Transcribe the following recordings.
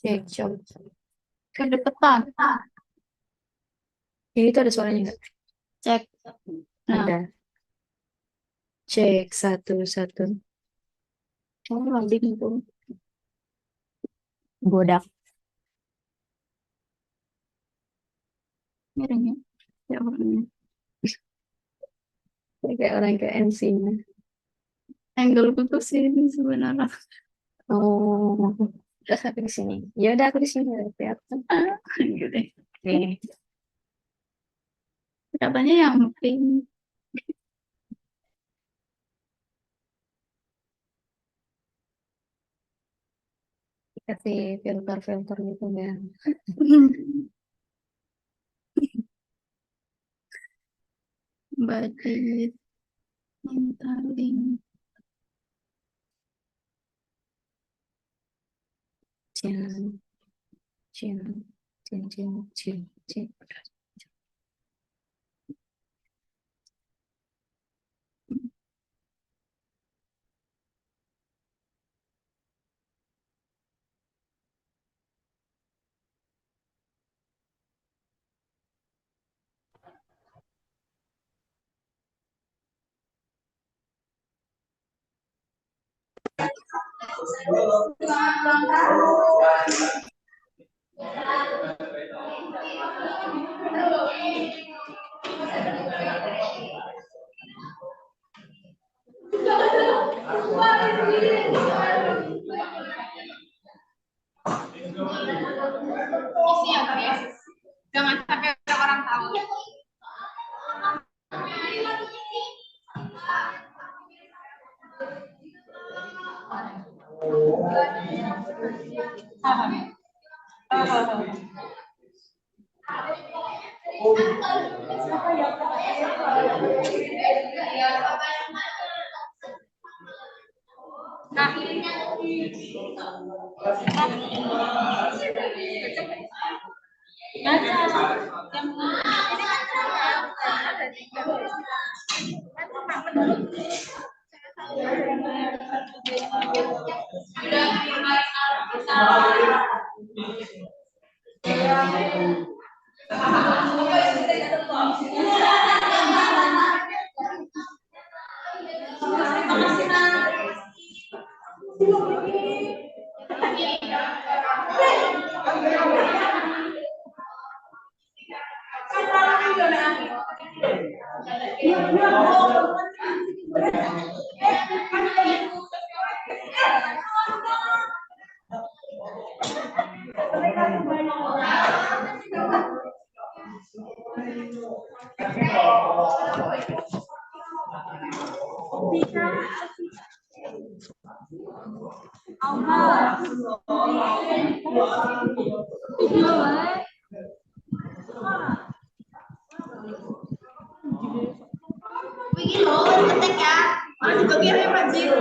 Cek, coba. Kedepetan. Ini tuh ada suaranya nggak? Cek. Nah, Ada. Cek, satu, satu. Oh, lagi gitu. Bodak. miringnya. Ya, orangnya. Kayak orang ke MC-nya. Angle-ku tuh sini sebenarnya. Oh, udah sampai di sini. Ya udah aku di sini udah kelihatan. Gitu deh. Nih, Katanya yang pink. kasih filter-filter gitu ya. Budget. Mentalin. Cin, cin, cin, cin, cin, cin. Jangan sampai orang tahu. Begini loh, penting ya. Orang juga biar wajib.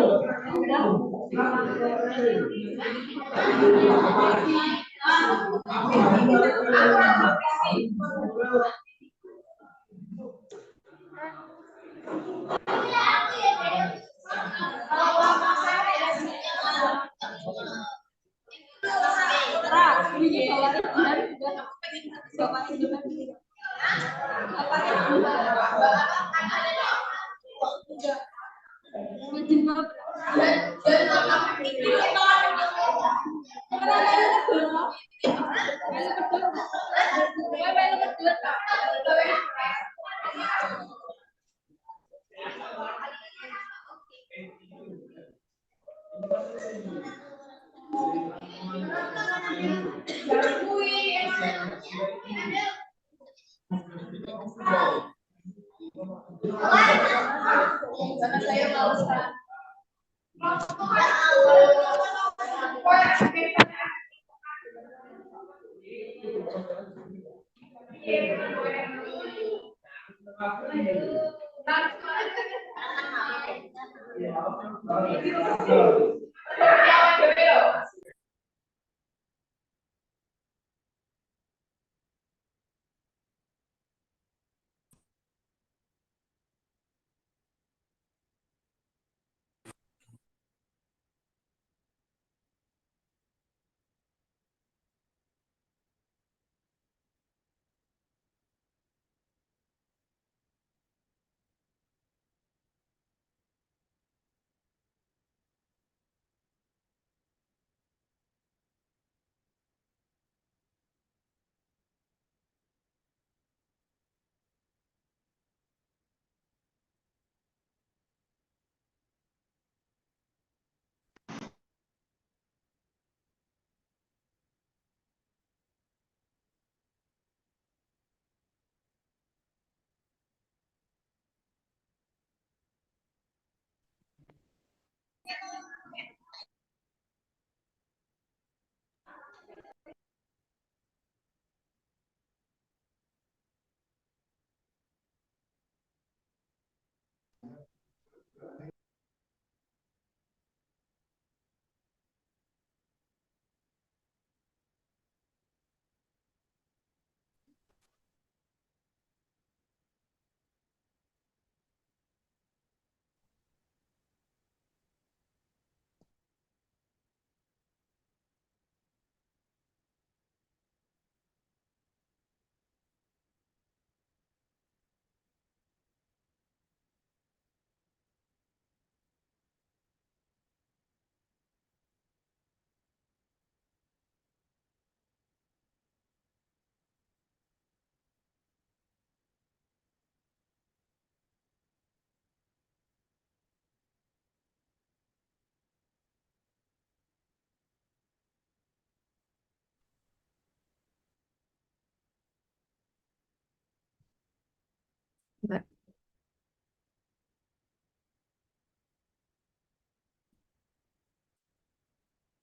Mbak.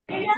Ya,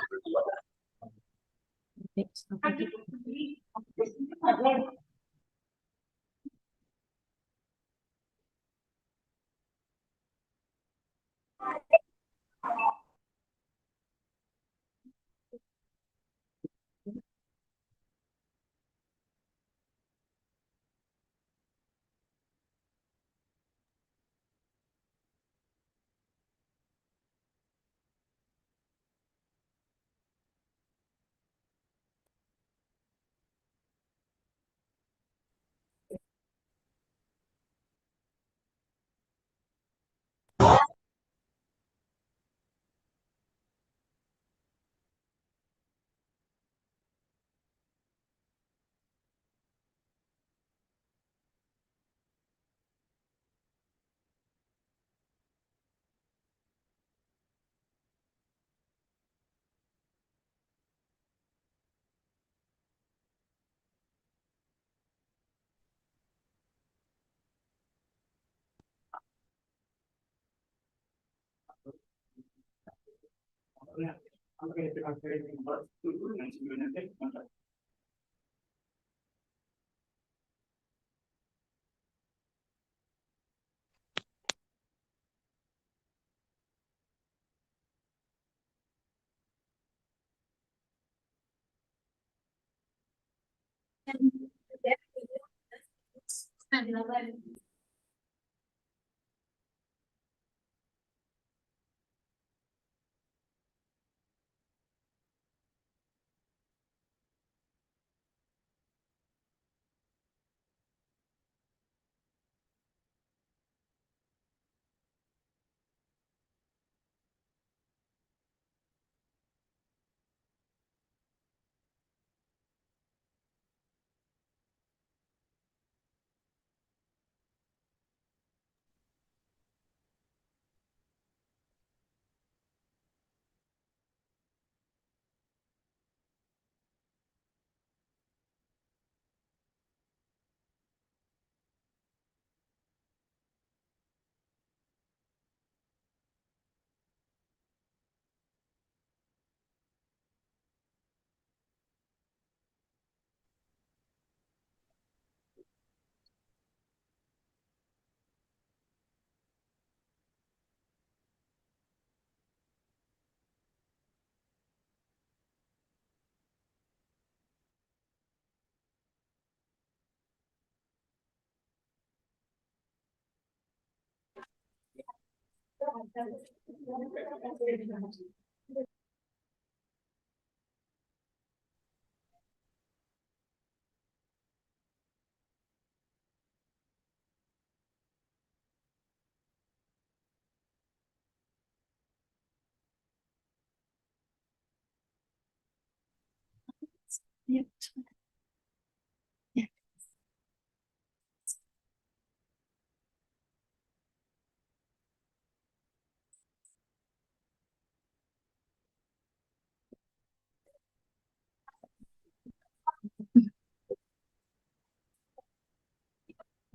ya,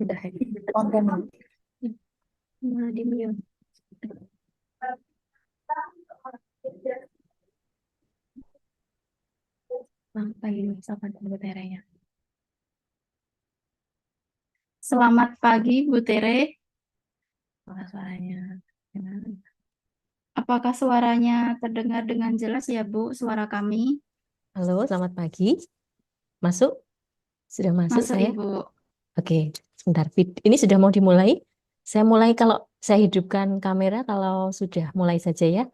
udah ya. Konten. Nah, di mute. Selamat pagi, sapa dulu Bu Terenya. Selamat pagi, Bu Tere. Apakah suaranya gimana? Apakah suaranya terdengar dengan jelas ya, Bu, suara kami? Halo, selamat pagi. Masuk? Sudah masuk Masuk, saya? Ibu. Oke, sebentar. Ini sudah mau dimulai. Saya mulai kalau saya hidupkan kamera, kalau sudah mulai saja ya.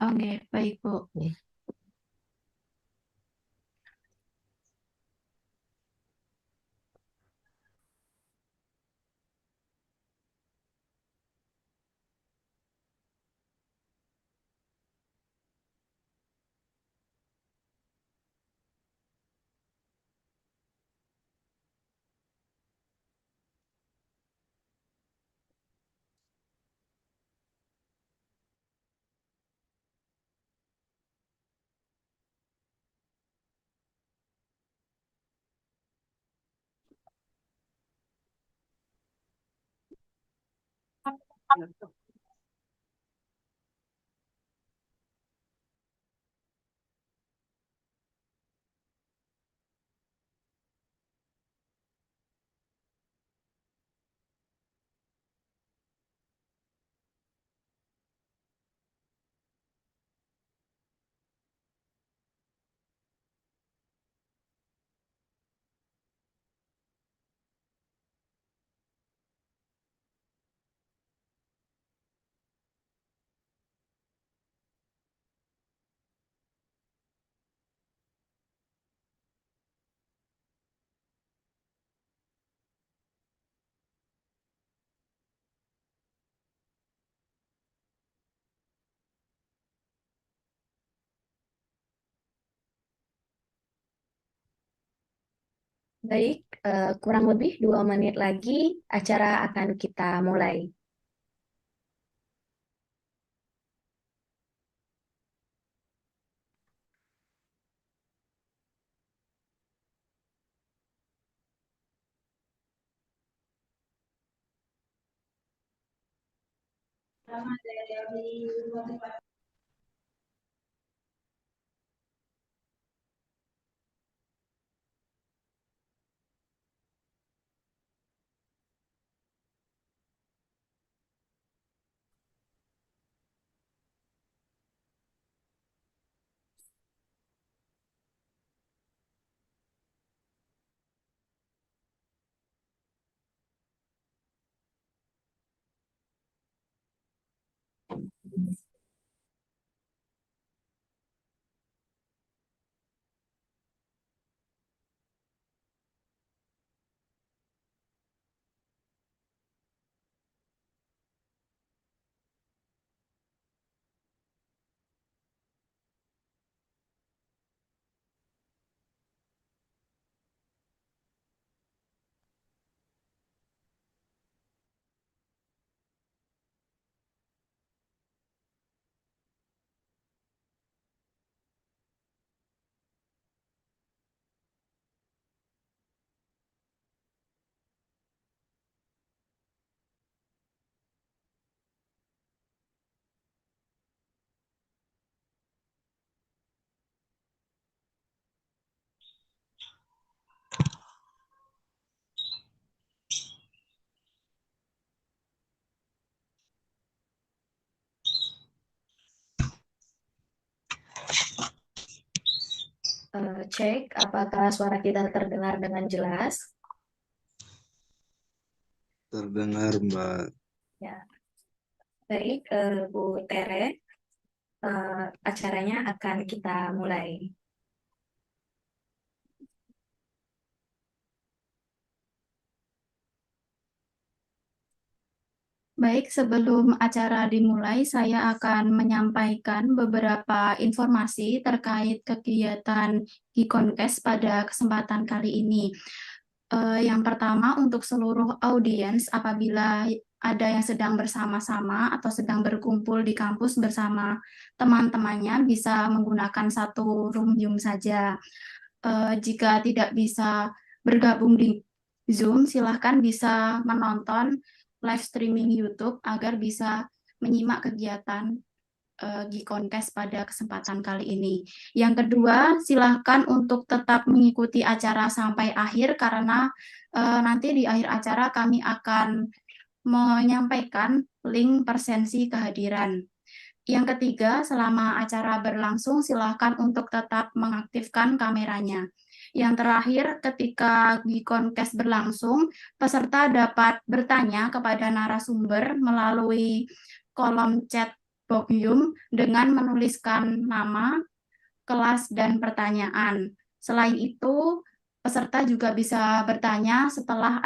Oke, baik, Bu. Oke. Baik, kurang lebih 2 menit lagi acara akan kita mulai. Cek apakah suara kita terdengar dengan jelas. Terdengar, Mbak. Ya, baik, Bu Tere, acaranya akan kita mulai. Baik, sebelum acara dimulai, saya akan menyampaikan beberapa informasi terkait kegiatan Gikonkes pada kesempatan kali ini. Yang pertama, untuk seluruh audiens, apabila ada yang sedang bersama-sama atau sedang berkumpul di kampus bersama teman-temannya, bisa menggunakan satu room saja. Jika tidak bisa bergabung di Zoom, silahkan bisa menonton live streaming YouTube agar bisa menyimak kegiatan Gikonkes pada kesempatan kali ini. Yang kedua, silahkan untuk tetap mengikuti acara sampai akhir karena nanti di akhir acara kami akan menyampaikan link presensi kehadiran. Yang ketiga, selama acara berlangsung, silahkan untuk tetap mengaktifkan kameranya. Yang terakhir, ketika Gikonkes berlangsung, peserta dapat bertanya kepada narasumber melalui kolom chat Bogium dengan menuliskan nama, kelas, dan pertanyaan. Selain itu, peserta juga bisa bertanya setelah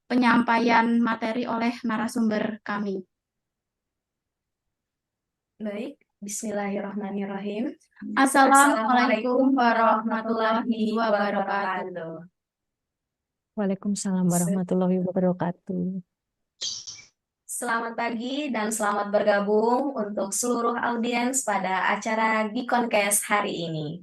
penyampaian materi oleh narasumber kami. Baik, Bismillahirrahmanirrahim. Assalamualaikum warahmatullahi wabarakatuh. Waalaikumsalam warahmatullahi wabarakatuh. Selamat pagi dan selamat bergabung untuk seluruh audiens pada acara Gikonkes hari ini.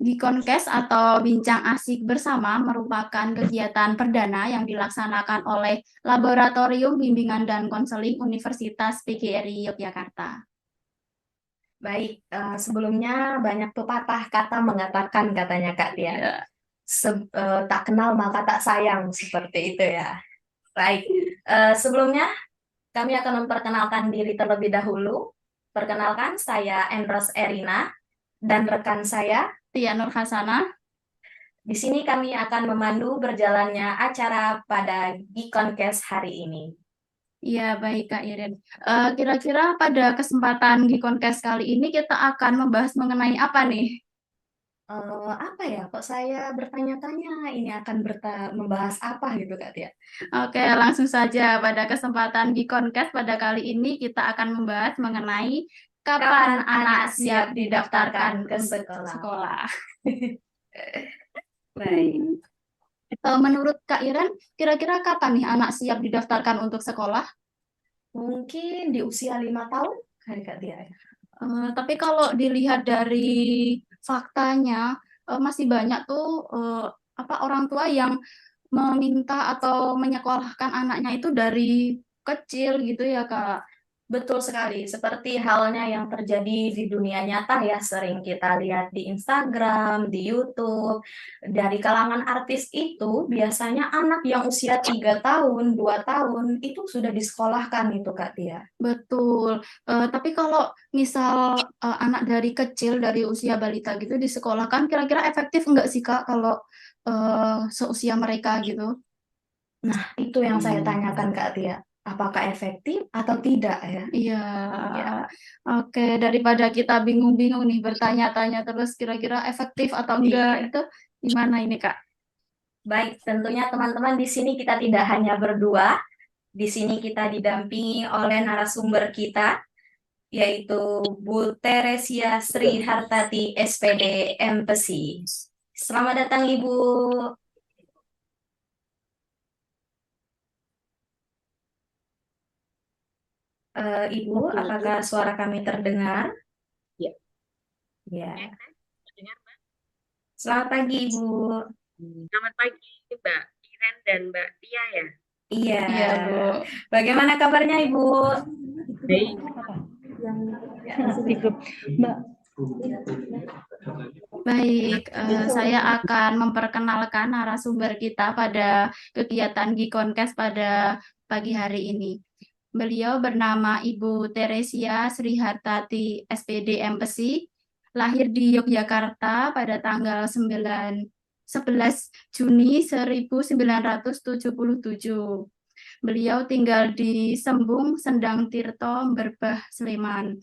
Gikonkes atau Bincang Asik Bersama merupakan kegiatan perdana yang dilaksanakan oleh Laboratorium Bimbingan dan Konseling Universitas PGRI Yogyakarta. Baik, sebelumnya banyak pepatah kata mengatakan katanya Kak Tia. Tak kenal maka tak sayang, seperti itu ya. Baik, sebelumnya kami akan memperkenalkan diri terlebih dahulu. Perkenalkan, saya Endros Erina dan rekan saya Tia Nur Hasanah. Di sini kami akan memandu berjalannya acara pada Gikonkes hari ini. Iya, baik Kak Iren. Kira-kira pada kesempatan Gikonkes kali ini kita akan membahas mengenai apa nih? Apa ya, kok saya bertanya-tanya ini akan membahas apa gitu Kak Tia? Oke, langsung saja pada kesempatan Gikonkes pada kali ini kita akan membahas mengenai kapan anak siap didaftarkan ke sekolah. Baik. Menurut Kak Iren, kira-kira kapan nih anak siap didaftarkan untuk sekolah? Mungkin di usia 5 tahun, Kak Tia. Tapi kalau dilihat dari faktanya, masih banyak tuh orang tua yang meminta atau menyekolahkan anaknya itu dari kecil gitu ya Kak. Betul sekali, seperti halnya yang terjadi di dunia nyata ya, sering kita lihat di Instagram, di YouTube. Dari kalangan artis itu, biasanya anak yang usia 3 tahun, 2 tahun, itu sudah disekolahkan itu Kak Tia. Betul. Tapi kalau misal anak dari kecil, dari usia balita gitu disekolahkan, kira-kira efektif enggak sih Kak kalau seusia mereka gitu? Nah, itu yang saya tanyakan Kak Tia. Apakah efektif atau tidak ya? Iya. Ya. Oke, daripada kita bingung-bingung nih bertanya-tanya terus kira-kira efektif atau enggak, itu gimana ini Kak? Baik, tentunya teman-teman di sini kita tidak hanya berdua. Di sini kita didampingi oleh narasumber kita, yaitu Bu Teresia Sri Hartati, SPD MPSI. Selamat datang Ibu. Ibu, apakah suara kami terdengar? Ya. Ya. Selamat pagi Ibu. Selamat pagi Mbak Iren dan Mbak Tia ya. Iya. Iya, Bu. Bagaimana kabarnya Ibu? Baik. Di grup Mbak. Baik, saya akan memperkenalkan narasumber kita pada kegiatan Gikonkes pada pagi hari ini. Beliau bernama Ibu Teresia Sri Hartati, SPD MPSI, lahir di Yogyakarta pada tanggal 11 Juni 1977. Beliau tinggal di Sembung, Sendang Tirto, Merbah, Sleman.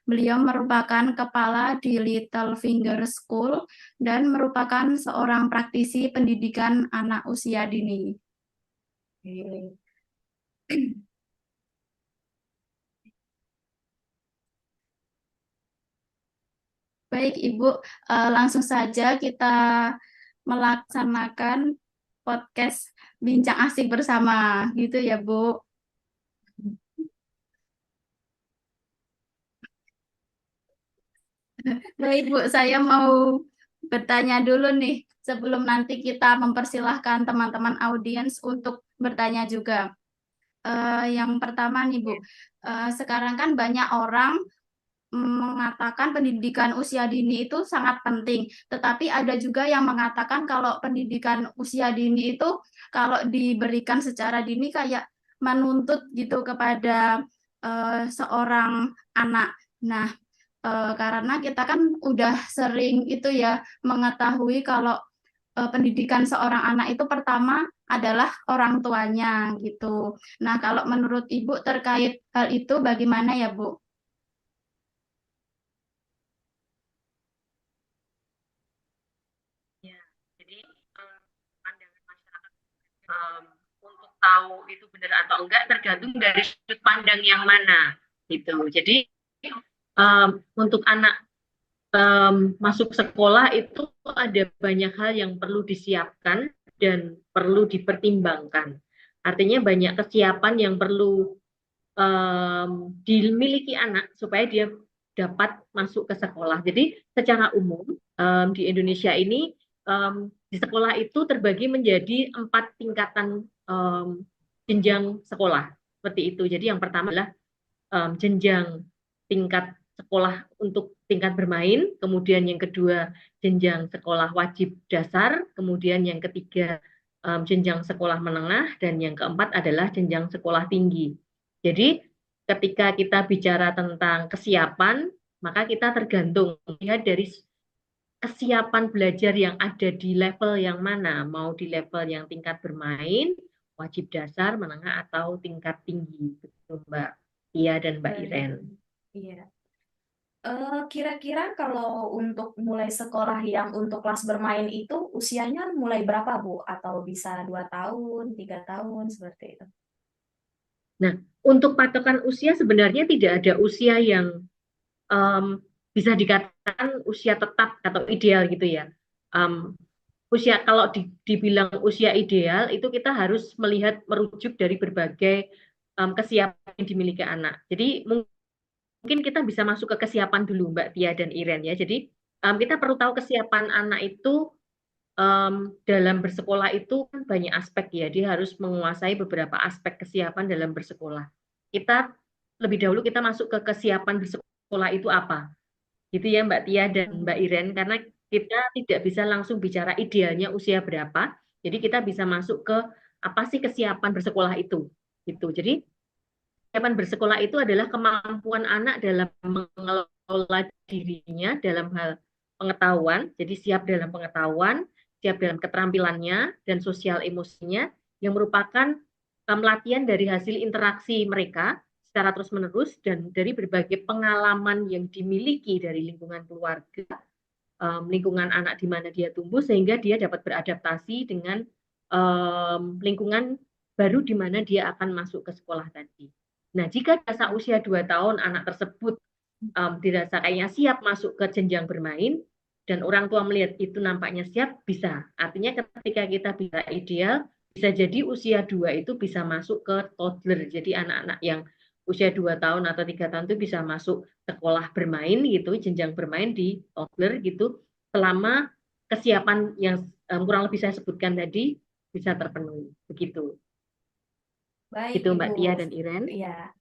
Beliau merupakan kepala di Little Finger School dan merupakan seorang praktisi pendidikan anak usia dini. Baik, Ibu, langsung saja kita melaksanakan podcast Bincang Asik Bersama, gitu ya, Bu. Baik, Bu, saya mau bertanya dulu nih, sebelum nanti kita mempersilahkan teman-teman audiens untuk bertanya juga. Yang pertama nih Bu, sekarang kan banyak orang mengatakan pendidikan usia dini itu sangat penting, tetapi ada juga yang mengatakan kalau pendidikan usia dini itu kalau diberikan secara dini kayak menuntut gitu kepada seorang anak. Nah, karena kita kan udah sering itu ya mengetahui kalau pendidikan seorang anak itu pertama adalah orang tuanya gitu. Nah, kalau menurut Ibu terkait hal itu bagaimana ya, Bu? Ya, jadi pandangan masyarakat untuk tahu itu benar atau enggak tergantung dari sudut pandang yang mana gitu. Jadi untuk anak masuk sekolah itu ada banyak hal yang perlu disiapkan dan perlu dipertimbangkan. Artinya banyak kesiapan yang perlu dimiliki anak supaya dia dapat masuk ke sekolah. Jadi secara umum di Indonesia ini di sekolah itu terbagi menjadi 4 tingkatan jenjang sekolah seperti itu. Jadi yang pertama adalah jenjang tingkat sekolah untuk tingkat bermain, kemudian yang kedua jenjang sekolah wajib dasar, kemudian yang ketiga jenjang sekolah menengah, dan yang keempat adalah jenjang sekolah tinggi. Jadi ketika kita bicara tentang kesiapan, maka kita tergantung lihat dari kesiapan belajar yang ada di level yang mana, mau di level yang tingkat bermain, wajib dasar, menengah, atau tingkat tinggi. Betul, Mbak Tia dan Mbak Iren. Iya. Kira-kira kalau untuk mulai sekolah yang untuk kelas bermain itu usianya mulai berapa, Bu? Atau bisa 2 tahun, 3 tahun, seperti itu? Nah, untuk patokan usia sebenarnya tidak ada usia yang bisa dikatakan usia tetap atau ideal gitu ya. Usia kalau dibilang usia ideal itu kita harus melihat merujuk dari berbagai kesiapan yang dimiliki anak. Jadi mungkin kita bisa masuk ke kesiapan dulu Mbak Tia dan Iren ya. Jadi kita perlu tahu kesiapan anak itu dalam bersekolah itu kan banyak aspek ya. Dia harus menguasai beberapa aspek kesiapan dalam bersekolah. Kita lebih dahulu kita masuk ke kesiapan bersekolah itu apa? Gitu ya Mbak Tia dan Mbak Iren, karena kita tidak bisa langsung bicara idealnya usia berapa. Jadi kita bisa masuk ke apa sih kesiapan bersekolah itu. Gitu. Jadi kesiapan bersekolah itu adalah kemampuan anak dalam mengelola dirinya dalam hal pengetahuan, jadi siap dalam pengetahuan, siap dalam keterampilannya, dan sosial emosinya, yang merupakan latihan dari hasil interaksi mereka secara terus-menerus dan dari berbagai pengalaman yang dimiliki dari lingkungan keluarga, lingkungan anak di mana dia tumbuh, sehingga dia dapat beradaptasi dengan lingkungan baru di mana dia akan masuk ke sekolah tadi. Nah, jika dewasa usia 2 tahun anak tersebut dirasa kayaknya siap masuk ke jenjang bermain dan orang tua melihat itu nampaknya siap, bisa. Artinya ketika kita bisa ideal, bisa jadi usia 2 itu bisa masuk ke toddler. Jadi anak-anak yang usia 2 tahun atau 3 tahun itu bisa masuk sekolah bermain gitu, jenjang bermain di toddler gitu, selama kesiapan yang kurang lebih saya sebutkan tadi bisa terpenuhi. Begitu. Baik, Gitu Mbak Ibu. Tia dan Iren. Iya.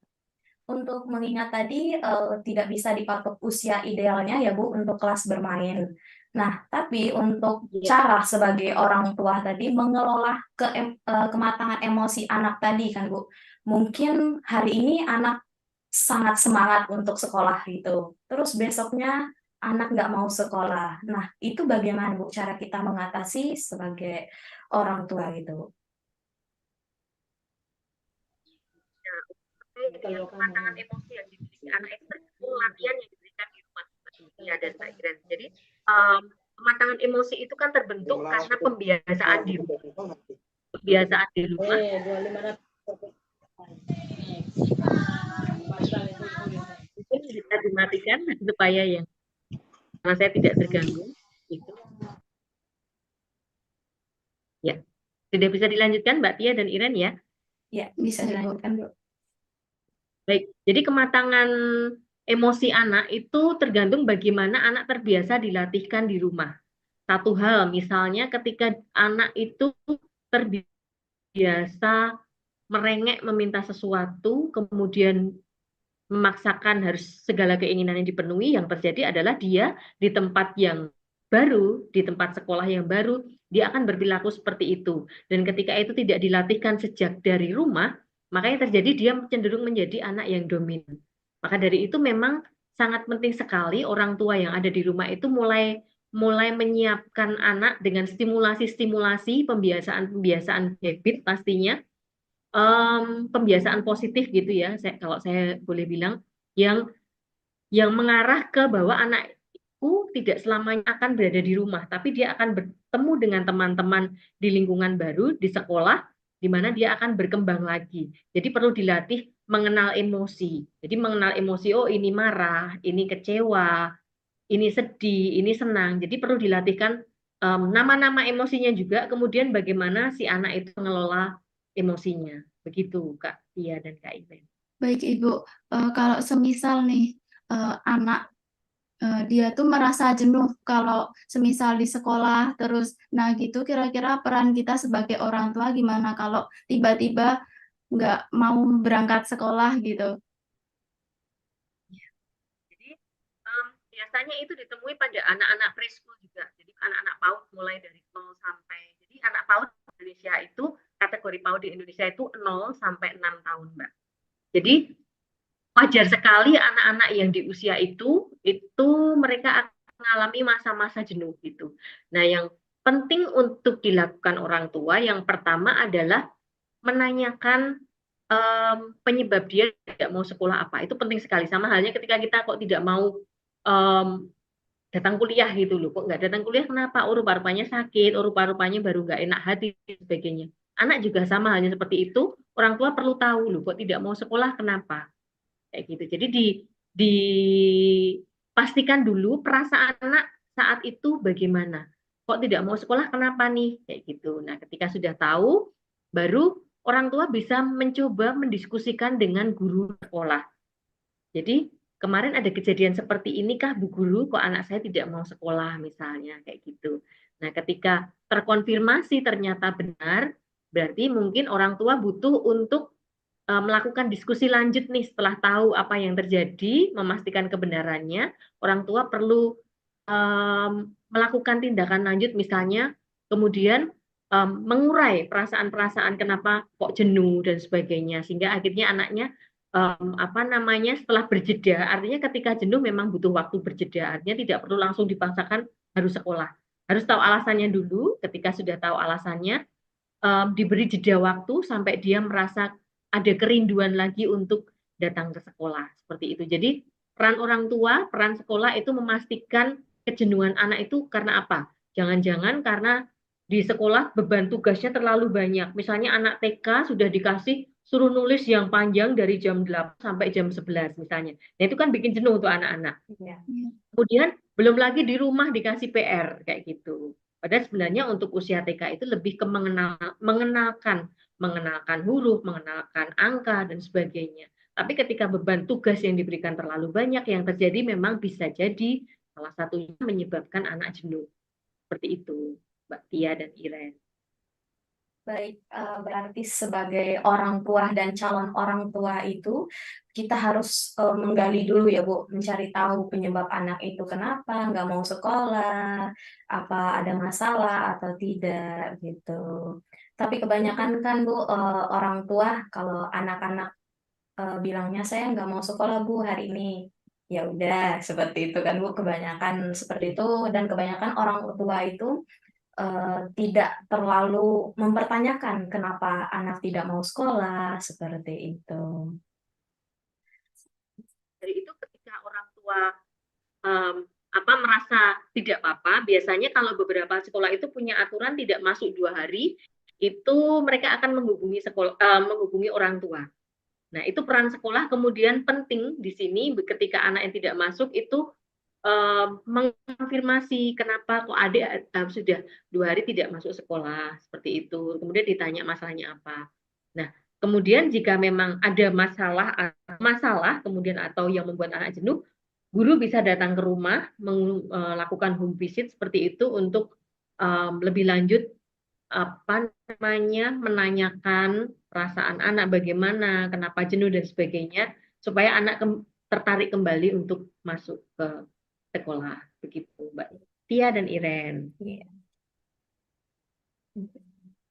Untuk mengingat tadi tidak bisa dipatok usia idealnya ya Bu untuk kelas bermain. Nah, tapi untuk cara sebagai orang tua tadi mengelola kematangan emosi anak tadi kan Bu. Mungkin hari ini anak sangat semangat untuk sekolah gitu. Terus besoknya anak nggak mau sekolah. Nah, itu bagaimana Bu cara kita mengatasi sebagai orang tua gitu? Yang kematangan emosi yang dimiliki anak itu tergantung latihan yang diberikan di rumah ya dan Mbak Iren. Jadi kematangan emosi itu kan terbentuk karena pembiasaan di rumah. Pembiasaan di rumah. Mungkin bisa dimatikan supaya yang karena saya tidak terganggu. Itu. Ya, tidak bisa dilanjutkan Mbak Tia dan Iren ya? Ya, bisa dilanjutkan Bu. Baik, jadi kematangan emosi anak itu tergantung bagaimana anak terbiasa dilatihkan di rumah. Satu hal, misalnya ketika anak itu terbiasa merengek meminta sesuatu, kemudian memaksakan harus segala keinginannya dipenuhi, yang terjadi adalah dia di tempat yang baru, di tempat sekolah yang baru, dia akan berperilaku seperti itu. Dan ketika itu tidak dilatihkan sejak dari rumah, makanya terjadi dia cenderung menjadi anak yang dominan. Maka dari itu memang sangat penting sekali orang tua yang ada di rumah itu mulai menyiapkan anak dengan stimulasi-stimulasi, pembiasaan-pembiasaan habit pastinya, pembiasaan positif gitu ya, kalau saya boleh bilang, yang mengarah ke bahwa anakku tidak selamanya akan berada di rumah, tapi dia akan bertemu dengan teman-teman di lingkungan baru, di sekolah, di mana dia akan berkembang lagi. Jadi perlu dilatih mengenal emosi. Jadi mengenal emosi, oh ini marah, ini kecewa, ini sedih, ini senang. Jadi perlu dilatihkan nama-nama emosinya juga, kemudian bagaimana si anak itu mengelola emosinya. Begitu Kak Tia dan Kak Iben. Baik Ibu, kalau semisal nih anak dia tuh merasa jenuh kalau semisal di sekolah terus, nah gitu kira-kira peran kita sebagai orang tua gimana kalau tiba-tiba nggak mau berangkat sekolah gitu? Jadi biasanya itu ditemui pada anak-anak preschool juga. Jadi anak-anak PAUD mulai dari 0 sampai, jadi anak PAUD di Indonesia itu, kategori PAUD di Indonesia itu 0 sampai 6 tahun, Mbak. Jadi wajar sekali anak-anak yang di usia itu mereka akan mengalami masa-masa jenuh gitu. Nah, yang penting untuk dilakukan orang tua yang pertama adalah menanyakan penyebab dia tidak mau sekolah apa. Itu penting sekali. Sama halnya ketika kita kok tidak mau datang kuliah gitu loh. Kok nggak datang kuliah kenapa? Oh, rupa-rupanya sakit, oh, rupa-rupanya baru nggak enak hati dan sebagainya. Anak juga sama halnya seperti itu. Orang tua perlu tahu loh, kok tidak mau sekolah kenapa? Kayak gitu. Jadi dipastikan dulu perasaan anak saat itu bagaimana. Kok tidak mau sekolah kenapa nih? Kayak gitu. Nah, ketika sudah tahu, baru orang tua bisa mencoba mendiskusikan dengan guru sekolah. Jadi kemarin ada kejadian seperti ini kah Bu Guru, kok anak saya tidak mau sekolah misalnya, kayak gitu. Nah, ketika terkonfirmasi ternyata benar, berarti mungkin orang tua butuh untuk melakukan diskusi lanjut nih setelah tahu apa yang terjadi, memastikan kebenarannya, orang tua perlu melakukan tindakan lanjut, misalnya kemudian mengurai perasaan-perasaan kenapa kok jenuh dan sebagainya, sehingga akhirnya anaknya setelah berjeda, artinya ketika jenuh memang butuh waktu berjeda, artinya tidak perlu langsung dipaksakan harus sekolah, harus tahu alasannya dulu. Ketika sudah tahu alasannya, diberi jeda waktu sampai dia merasa ada kerinduan lagi untuk datang ke sekolah, seperti itu. Jadi peran orang tua, peran sekolah itu memastikan kejenuhan anak itu karena apa? Jangan-jangan karena di sekolah beban tugasnya terlalu banyak. Misalnya anak TK sudah dikasih suruh nulis yang panjang dari jam 8 sampai jam 11 misalnya. Nah, itu kan bikin jenuh untuk anak-anak. Ya. Kemudian belum lagi di rumah dikasih PR kayak gitu. Padahal sebenarnya untuk usia TK itu lebih ke mengenalkan huruf, mengenalkan angka dan sebagainya. Tapi ketika beban tugas yang diberikan terlalu banyak, yang terjadi memang bisa jadi salah satunya menyebabkan anak jenuh. Seperti itu, Mbak Tia dan Iren. Baik, berarti sebagai orang tua dan calon orang tua itu kita harus menggali dulu ya Bu, mencari tahu penyebab anak itu kenapa nggak mau sekolah, apa ada masalah atau tidak gitu. Tapi kebanyakan kan Bu, orang tua kalau anak-anak bilangnya saya nggak mau sekolah Bu hari ini, ya udah seperti itu kan Bu, kebanyakan seperti itu, dan kebanyakan orang tua itu tidak terlalu mempertanyakan kenapa anak tidak mau sekolah, seperti itu. Dari itu ketika orang tua merasa tidak apa-apa, biasanya kalau beberapa sekolah itu punya aturan tidak masuk 2 hari, itu mereka akan menghubungi orang tua. Nah, itu peran sekolah kemudian penting di sini ketika anak yang tidak masuk itu mengkonfirmasi kenapa kok adik sudah 2 hari tidak masuk sekolah, seperti itu. Kemudian ditanya masalahnya apa. Nah, kemudian jika memang ada masalah kemudian atau yang membuat anak jenuh, guru bisa datang ke rumah melakukan home visit seperti itu untuk lebih lanjut apa namanya, menanyakan perasaan anak bagaimana, kenapa jenuh dan sebagainya, supaya anak tertarik kembali untuk masuk ke sekolah. Begitu, Mbak Tia dan Iren. Iya.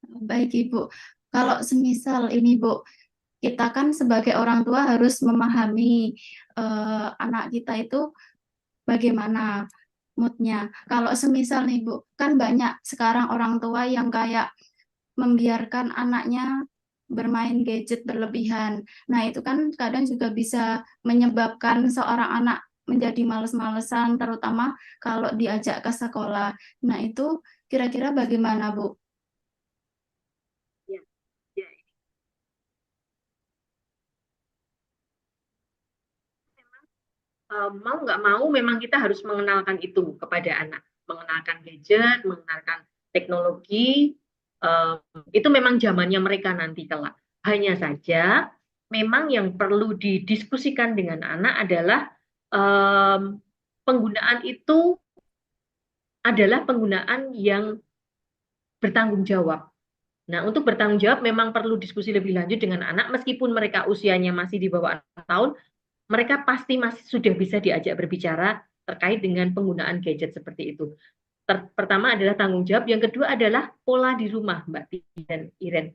Baik Ibu, kalau semisal ini Bu, kita kan sebagai orang tua harus memahami anak kita itu bagaimana moodnya. Kalau semisal nih Bu, kan banyak sekarang orang tua yang kayak membiarkan anaknya bermain gadget berlebihan. Nah, itu kan kadang juga bisa menyebabkan seorang anak menjadi males-malesan, terutama kalau diajak ke sekolah. Nah, itu kira-kira bagaimana, Bu? Ya, ya. Mau nggak mau memang kita harus mengenalkan itu kepada anak, mengenalkan gadget, mengenalkan teknologi, itu memang zamannya mereka nanti kelak. Hanya saja memang yang perlu didiskusikan dengan anak adalah penggunaan itu adalah penggunaan yang bertanggung jawab. Nah, untuk bertanggung jawab memang perlu diskusi lebih lanjut dengan anak, meskipun mereka usianya masih di bawah 6 tahun, mereka pasti masih sudah bisa diajak berbicara terkait dengan penggunaan gadget seperti itu. Pertama adalah tanggung jawab, yang kedua adalah pola di rumah, Mbak Tia dan Iren.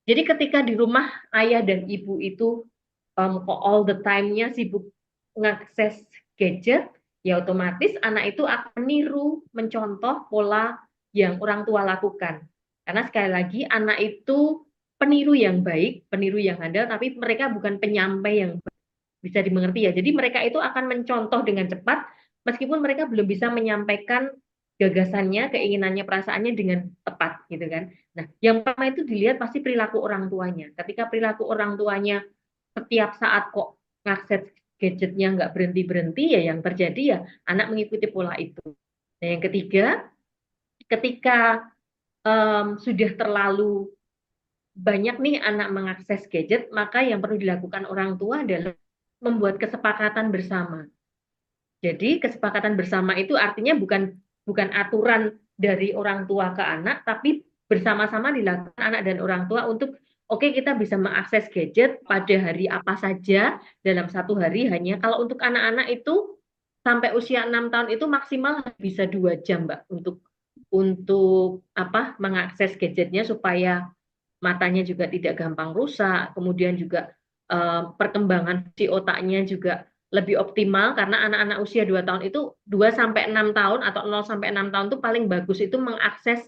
Jadi ketika di rumah ayah dan ibu itu all the time-nya sibuk mengakses gadget, ya otomatis anak itu akan meniru, mencontoh pola yang orang tua lakukan. Karena sekali lagi anak itu peniru yang baik, peniru yang handal, tapi mereka bukan penyampai yang bisa dimengerti ya. Jadi mereka itu akan mencontoh dengan cepat, meskipun mereka belum bisa menyampaikan gagasannya, keinginannya, perasaannya dengan tepat, gitu kan. Nah, yang pertama itu dilihat pasti perilaku orang tuanya. Ketika perilaku orang tuanya setiap saat kok ngakses gadgetnya nggak berhenti-berhenti, ya yang terjadi ya anak mengikuti pola itu. Nah, yang ketiga, ketika sudah terlalu banyak nih anak mengakses gadget, maka yang perlu dilakukan orang tua adalah membuat kesepakatan bersama. Jadi kesepakatan bersama itu artinya bukan aturan dari orang tua ke anak, tapi bersama-sama dilakukan anak dan orang tua untuk oke, kita bisa mengakses gadget pada hari apa saja dalam satu hari, hanya kalau untuk anak-anak itu sampai usia 6 tahun itu maksimal bisa 2 jam, Mbak, untuk apa, mengakses gadgetnya supaya matanya juga tidak gampang rusak, kemudian juga perkembangan di otaknya juga lebih optimal, karena anak-anak usia 2 tahun itu 2 sampai 6 tahun atau 0 sampai 6 tahun itu paling bagus itu mengakses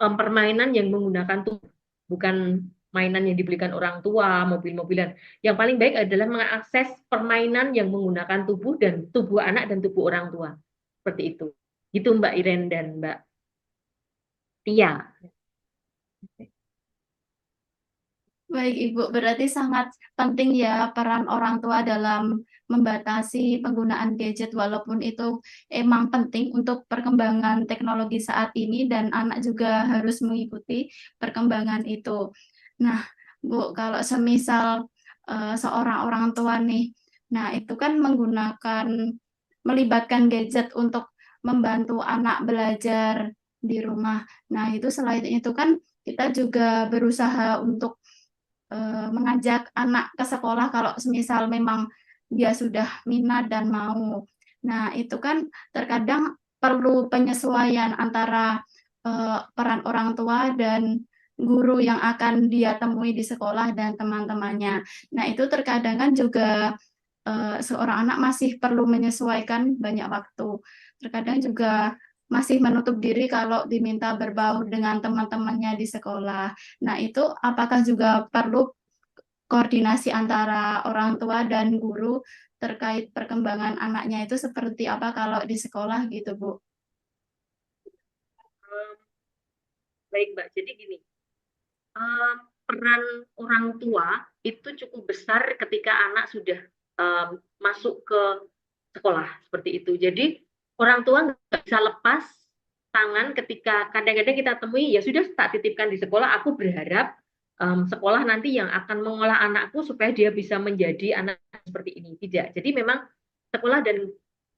permainan yang menggunakan tubuh, bukan mainan yang dibelikan orang tua, mobil-mobilan. Yang paling baik adalah mengakses permainan yang menggunakan tubuh dan tubuh anak dan tubuh orang tua. Seperti itu. Gitu Mbak Iren dan Mbak Tia. Baik Ibu, berarti sangat penting ya peran orang tua dalam membatasi penggunaan gadget walaupun itu emang penting untuk perkembangan teknologi saat ini dan anak juga harus mengikuti perkembangan itu. Nah, Bu, kalau semisal seorang orang tua nih, nah itu kan melibatkan gadget untuk membantu anak belajar di rumah. Nah, itu selain itu kan kita juga berusaha untuk mengajak anak ke sekolah kalau semisal memang dia sudah minat dan mau. Nah, itu kan terkadang perlu penyesuaian antara peran orang tua dan guru yang akan dia temui di sekolah dan teman-temannya. Nah, itu terkadang kan juga seorang anak masih perlu menyesuaikan banyak waktu. Terkadang juga masih menutup diri kalau diminta berbaur dengan teman-temannya di sekolah. Nah, itu apakah juga perlu koordinasi antara orang tua dan guru terkait perkembangan anaknya itu seperti apa kalau di sekolah gitu, Bu? Baik Mbak, jadi gini, peran orang tua itu cukup besar ketika anak sudah masuk ke sekolah seperti itu. Jadi orang tua nggak bisa lepas tangan ketika kadang-kadang kita temui, ya sudah tak titipkan di sekolah, aku berharap sekolah nanti yang akan mengolah anakku supaya dia bisa menjadi anak seperti ini. Tidak. Jadi memang sekolah dan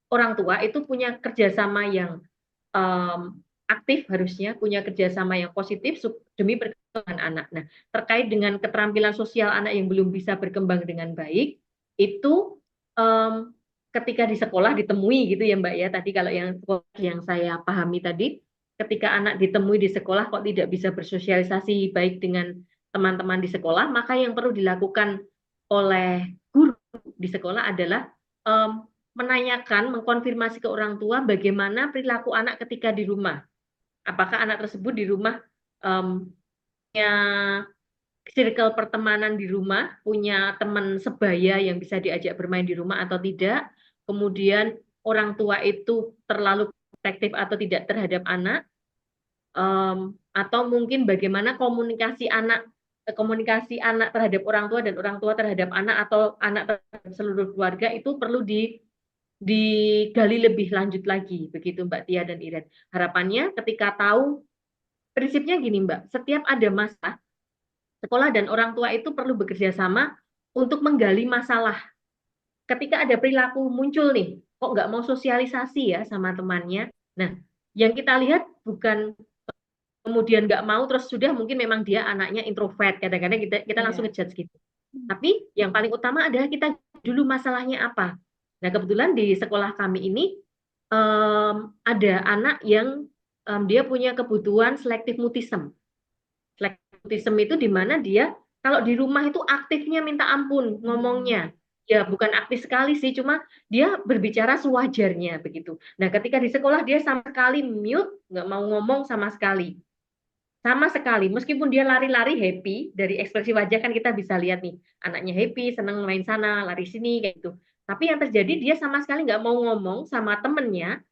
orang tua itu punya kerjasama yang aktif harusnya punya kerjasama yang positif demi perkembangan anak. Nah, terkait dengan keterampilan sosial anak yang belum bisa berkembang dengan baik, itu um, ketika di sekolah ditemui gitu ya Mbak ya. Tadi kalau yang saya pahami tadi, ketika anak ditemui di sekolah kok tidak bisa bersosialisasi baik dengan teman-teman di sekolah, maka yang perlu dilakukan oleh guru di sekolah adalah menanyakan, mengkonfirmasi ke orang tua bagaimana perilaku anak ketika di rumah. Apakah anak tersebut di rumah punya circle pertemanan di rumah, punya teman sebaya yang bisa diajak bermain di rumah atau tidak. Kemudian orang tua itu terlalu protektif atau tidak terhadap anak, atau mungkin bagaimana komunikasi anak terhadap orang tua dan orang tua terhadap anak atau anak terhadap seluruh keluarga itu perlu digali lebih lanjut lagi, begitu Mbak Tia dan Iren. Harapannya ketika tahu, prinsipnya gini Mbak, setiap ada masalah, sekolah dan orang tua itu perlu bekerja sama untuk menggali masalah. Ketika ada perilaku muncul nih, kok nggak mau sosialisasi ya sama temannya. Nah, yang kita lihat bukan kemudian nggak mau terus sudah mungkin memang dia anaknya introvert, kadang-kadang kita langsung ngejudge gitu. Tapi yang paling utama adalah kita dulu masalahnya apa. Nah, kebetulan di sekolah kami ini ada anak yang dia punya kebutuhan selective mutism. Selective mutism itu di mana dia kalau di rumah itu aktifnya minta ampun ngomongnya. Ya bukan aktif sekali sih, cuma dia berbicara sewajarnya begitu. Nah, ketika di sekolah dia sama sekali mute, nggak mau ngomong sama sekali. Sama sekali, meskipun dia lari-lari happy, dari ekspresi wajah kan kita bisa lihat nih, anaknya happy, seneng main sana, lari sini, kayak gitu. Tapi yang terjadi dia sama sekali nggak mau ngomong sama temennya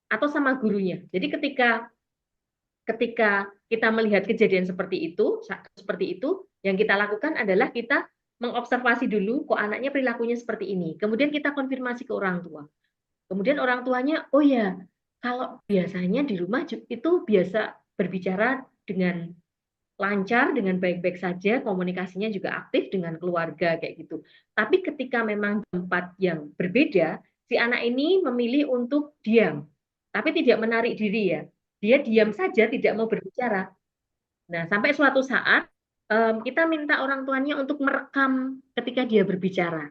atau sama gurunya. Jadi ketika kita melihat kejadian seperti itu, yang kita lakukan adalah kita mengobservasi dulu kok anaknya perilakunya seperti ini. Kemudian kita konfirmasi ke orang tua. Kemudian orang tuanya, oh ya, kalau biasanya di rumah itu biasa berbicara dengan lancar, dengan baik-baik saja, komunikasinya juga aktif dengan keluarga kayak gitu. Tapi ketika memang tempat yang berbeda, si anak ini memilih untuk diam, tapi tidak menarik diri ya. Dia diam saja, tidak mau berbicara. Nah, sampai suatu saat kita minta orang tuanya untuk merekam ketika dia berbicara.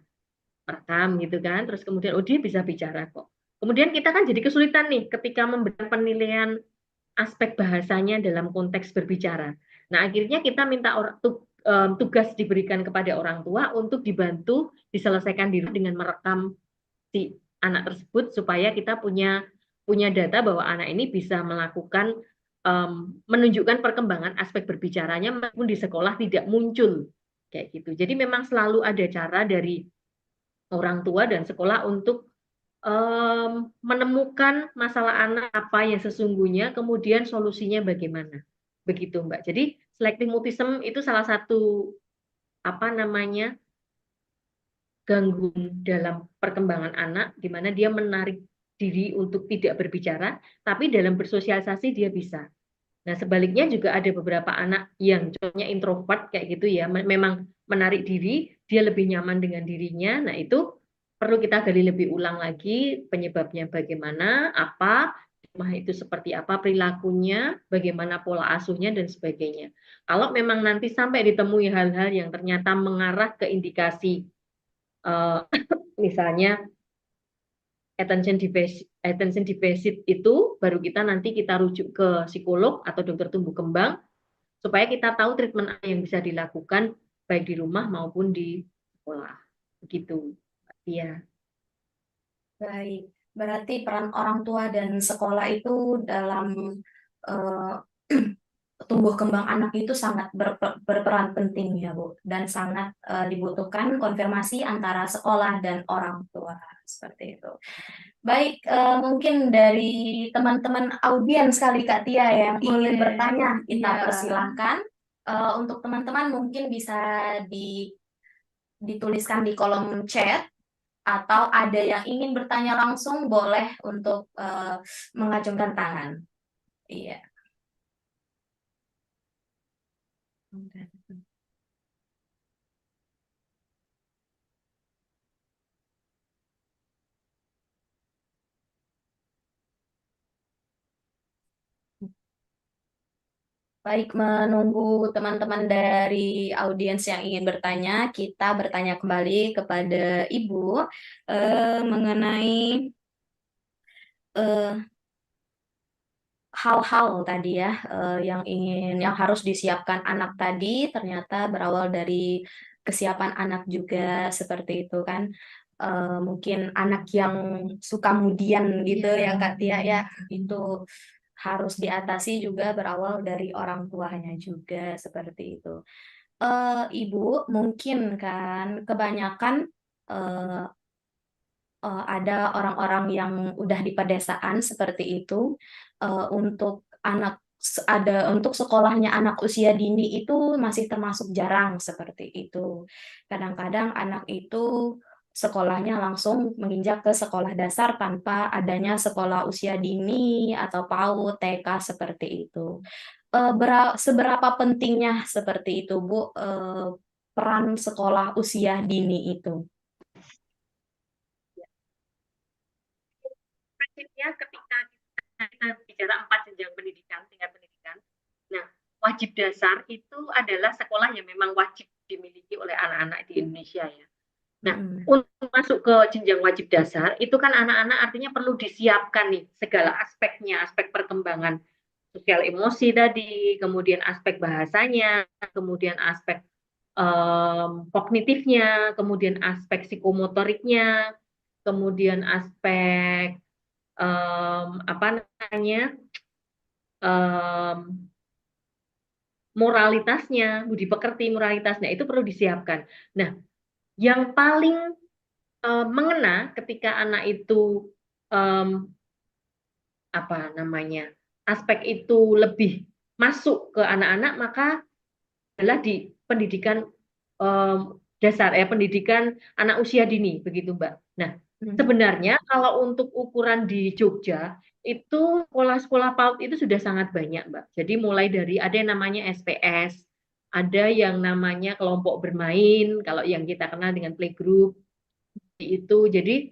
Merekam gitu kan, terus kemudian oh dia bisa bicara kok. Kemudian kita kan jadi kesulitan nih ketika memberikan penilaian aspek bahasanya dalam konteks berbicara. Nah, akhirnya kita minta tugas diberikan kepada orang tua untuk dibantu diselesaikan diri dengan merekam si anak tersebut supaya kita punya data bahwa anak ini bisa melakukan menunjukkan perkembangan aspek berbicaranya meskipun di sekolah tidak muncul kayak gitu. Jadi memang selalu ada cara dari orang tua dan sekolah untuk menemukan masalah anak apa yang sesungguhnya, kemudian solusinya bagaimana. Begitu, Mbak. Jadi, selective mutism itu salah satu gangguan dalam perkembangan anak, di mana dia menarik diri untuk tidak berbicara, tapi dalam bersosialisasi dia bisa. Nah, sebaliknya juga ada beberapa anak yang contohnya introvert kayak gitu ya, memang menarik diri, dia lebih nyaman dengan dirinya. Nah, itu perlu kita gali lebih ulang lagi penyebabnya bagaimana, apa, rumah itu seperti apa perilakunya, bagaimana pola asuhnya dan sebagainya. Kalau memang nanti sampai ditemui hal-hal yang ternyata mengarah ke indikasi misalnya attention deficit itu baru kita rujuk ke psikolog atau dokter tumbuh kembang supaya kita tahu treatment apa yang bisa dilakukan baik di rumah maupun di sekolah. Begitu. Iya. Baik, berarti peran orang tua dan sekolah itu dalam eh, tumbuh kembang anak itu sangat berperan penting ya Bu, dan sangat dibutuhkan konfirmasi antara sekolah dan orang tua seperti itu. Baik, mungkin dari teman-teman audiens kali Kak Tia yang ingin bertanya, kita Iya. persilahkan. Untuk teman-teman mungkin bisa dituliskan di kolom chat atau ada yang ingin bertanya langsung boleh untuk mengacungkan tangan. Iya. Baik, menunggu teman-teman dari audiens yang ingin bertanya, kita bertanya kembali kepada Ibu mengenai eh, hal-hal tadi ya yang harus disiapkan anak tadi ternyata berawal dari kesiapan anak juga seperti itu kan. Mungkin anak yang suka mudian gitu ya Kak Tia ya, itu harus diatasi juga berawal dari orang tuanya juga seperti itu. Ibu, mungkin kan kebanyakan eh, ada orang-orang yang udah di pedesaan seperti itu untuk untuk sekolahnya anak usia dini itu masih termasuk jarang seperti itu. Kadang-kadang anak itu sekolahnya langsung menginjak ke sekolah dasar tanpa adanya sekolah usia dini atau PAUD, TK seperti itu. Seberapa pentingnya seperti itu, Bu, peran sekolah usia dini itu? Prinsipnya ketika kita bicara 4 jenjang pendidikan, tingkat pendidikan, nah wajib dasar itu adalah sekolah yang memang wajib dimiliki oleh anak-anak di Indonesia ya. Nah, untuk masuk ke jenjang wajib dasar, itu kan anak-anak artinya perlu disiapkan nih segala aspeknya, aspek perkembangan sosial emosi tadi, kemudian aspek bahasanya, kemudian aspek kognitifnya, kemudian aspek psikomotoriknya, kemudian aspek apa namanya moralitasnya, budi pekerti moralitasnya itu perlu disiapkan. Nah, yang paling mengena ketika anak itu apa namanya aspek itu lebih masuk ke anak-anak, maka adalah di pendidikan dasar pendidikan anak usia dini begitu Mbak. Nah, sebenarnya kalau untuk ukuran di Jogja itu sekolah-sekolah PAUD itu sudah sangat banyak Mbak. Jadi mulai dari ada yang namanya SPS, ada yang namanya kelompok bermain, kalau yang kita kenal dengan playgroup itu. Jadi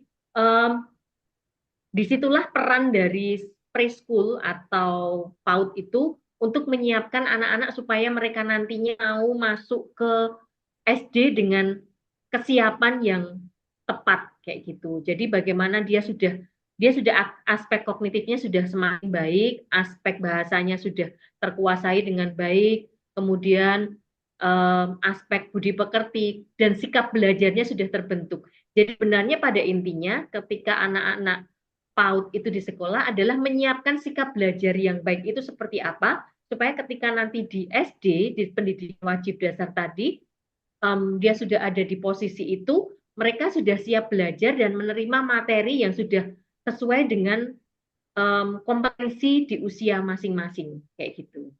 disitulah peran dari preschool atau PAUD itu untuk menyiapkan anak-anak supaya mereka nantinya mau masuk ke SD dengan kesiapan yang tepat kayak gitu. Jadi bagaimana dia sudah aspek kognitifnya sudah semakin baik, aspek bahasanya sudah terkuasai dengan baik, kemudian aspek budi pekerti dan sikap belajarnya sudah terbentuk. Jadi sebenarnya pada intinya ketika anak-anak PAUD itu di sekolah adalah menyiapkan sikap belajar yang baik itu seperti apa supaya ketika nanti di SD di pendidikan wajib dasar tadi dia sudah ada di posisi itu, mereka sudah siap belajar dan menerima materi yang sudah sesuai dengan kompetensi di usia masing-masing kayak gitu.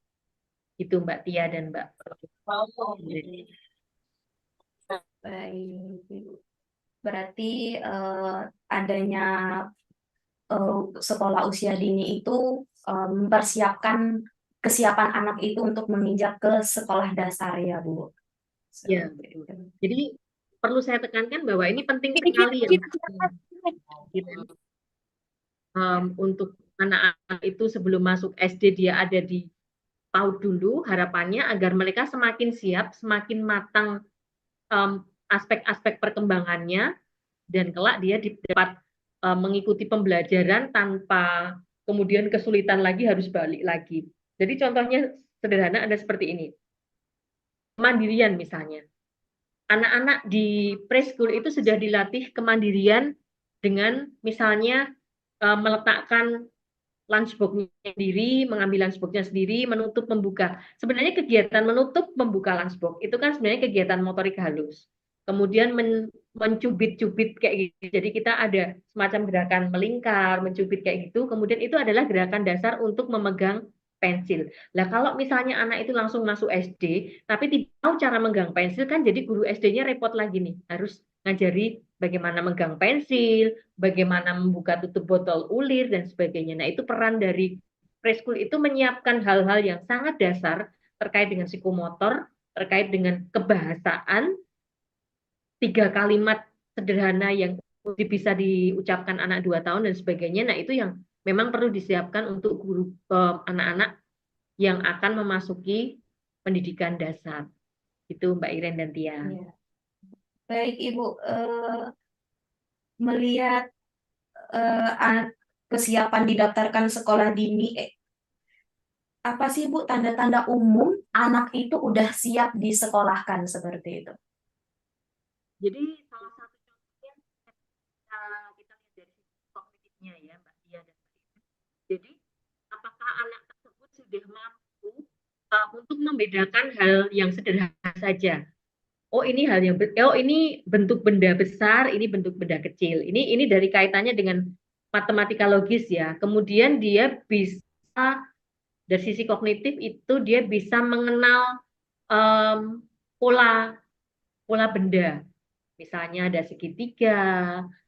Itu Mbak Tia dan Mbak. Baik, berarti adanya sekolah usia dini itu mempersiapkan kesiapan anak itu untuk menginjak ke sekolah dasar ya, Bu. Ya, jadi perlu saya tekankan bahwa ini penting sekali ya, untuk anak-anak itu sebelum masuk SD dia ada di PAUD dulu, harapannya agar mereka semakin siap, semakin matang aspek-aspek perkembangannya, dan kelak dia dapat mengikuti pembelajaran tanpa kemudian kesulitan lagi harus balik lagi. Jadi contohnya sederhana ada seperti ini. Kemandirian misalnya. Anak-anak di preschool itu sudah dilatih kemandirian dengan misalnya meletakkan lunchbox-nya sendiri, mengambil lunchbox-nya sendiri, menutup, membuka. Sebenarnya kegiatan menutup, membuka lunchbox itu kan sebenarnya kegiatan motorik halus. Kemudian mencubit-cubit kayak gitu. Jadi kita ada semacam gerakan melingkar, mencubit kayak gitu. Kemudian itu adalah gerakan dasar untuk memegang pensil. Lah kalau misalnya anak itu langsung masuk SD, tapi tidak tahu cara megang pensil kan jadi guru SD-nya repot lagi nih. Harus ngajari bagaimana megang pensil, bagaimana membuka tutup botol ulir dan sebagainya. Nah, itu peran dari preschool itu menyiapkan hal-hal yang sangat dasar terkait dengan psikomotor, terkait dengan kebahasaan, 3 kalimat sederhana yang bisa diucapkan anak 2 tahun dan sebagainya. Nah, itu yang memang perlu disiapkan untuk guru anak-anak yang akan memasuki pendidikan dasar. Itu Mbak Iren dan Tia. Iya. Baik, Ibu. Melihat kesiapan didaftarkan sekolah dini, apa sih Bu tanda-tanda umum anak itu udah siap disekolahkan seperti itu? Jadi salah satu contohnya kita lihat dari sisi kognitifnya ya Mbak Tia dan Mbak Iren. Jadi apakah anak tersebut sudah mampu untuk membedakan hal yang sederhana saja. Oh ini ini bentuk benda besar, ini bentuk benda kecil. Ini dari kaitannya dengan matematika logis ya. Kemudian dia bisa dari sisi kognitif itu dia bisa mengenal pola pola benda. Misalnya ada segitiga,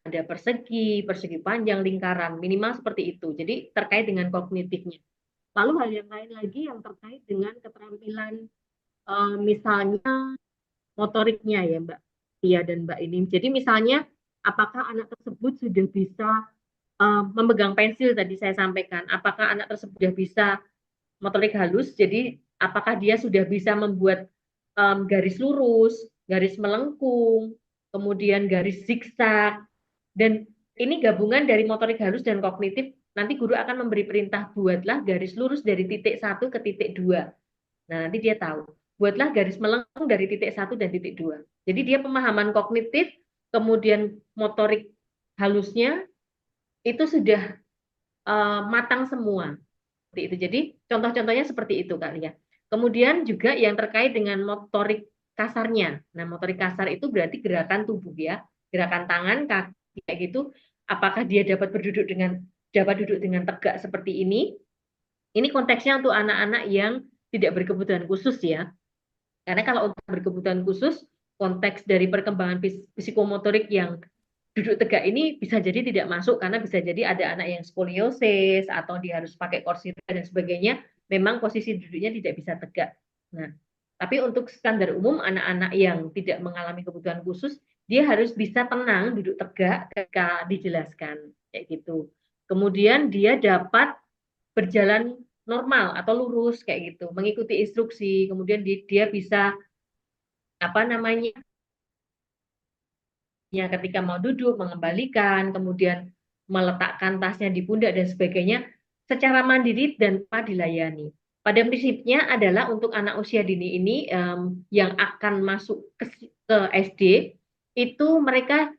ada persegi, persegi panjang, lingkaran, minimal seperti itu. Jadi terkait dengan kognitifnya. Lalu hal yang lain lagi yang terkait dengan keterampilan misalnya motoriknya ya Mbak Tia dan Mbak ini. Jadi misalnya apakah anak tersebut sudah bisa memegang pensil tadi saya sampaikan, apakah anak tersebut sudah bisa motorik halus, jadi apakah dia sudah bisa membuat garis lurus, garis melengkung, kemudian garis zigzag, dan ini gabungan dari motorik halus dan kognitif. Nanti guru akan memberi perintah, buatlah garis lurus dari titik 1 ke titik 2. Nah, nanti dia tahu. Buatlah garis melengkung dari titik 1 dan titik 2. Jadi dia pemahaman kognitif, kemudian motorik halusnya, itu sudah matang semua. Seperti itu. Jadi contoh-contohnya seperti itu kali ya. Kemudian juga yang terkait dengan motorik kasarnya. Nah, motorik kasar itu berarti gerakan tubuh ya. Gerakan tangan, kaki, kayak gitu. Apakah dia dapat duduk dengan tegak seperti ini? Ini konteksnya untuk anak-anak yang tidak berkebutuhan khusus ya. Karena kalau untuk berkebutuhan khusus, konteks dari perkembangan psikomotorik yang duduk tegak ini bisa jadi tidak masuk karena bisa jadi ada anak yang skoliosis atau dia harus pakai kursi roda dan sebagainya, memang posisi duduknya tidak bisa tegak. Nah, tapi untuk standar umum anak-anak yang tidak mengalami kebutuhan khusus, dia harus bisa tenang duduk tegak ketika dijelaskan kayak gitu. Kemudian dia dapat berjalan normal atau lurus kayak gitu, mengikuti instruksi. Kemudian dia bisa apa namanya? Ya, ketika mau duduk, mengembalikan, kemudian meletakkan tasnya di pundak dan sebagainya, secara mandiri dan tanpa dilayani. Pada prinsipnya adalah untuk anak usia dini ini yang akan masuk ke SD, itu mereka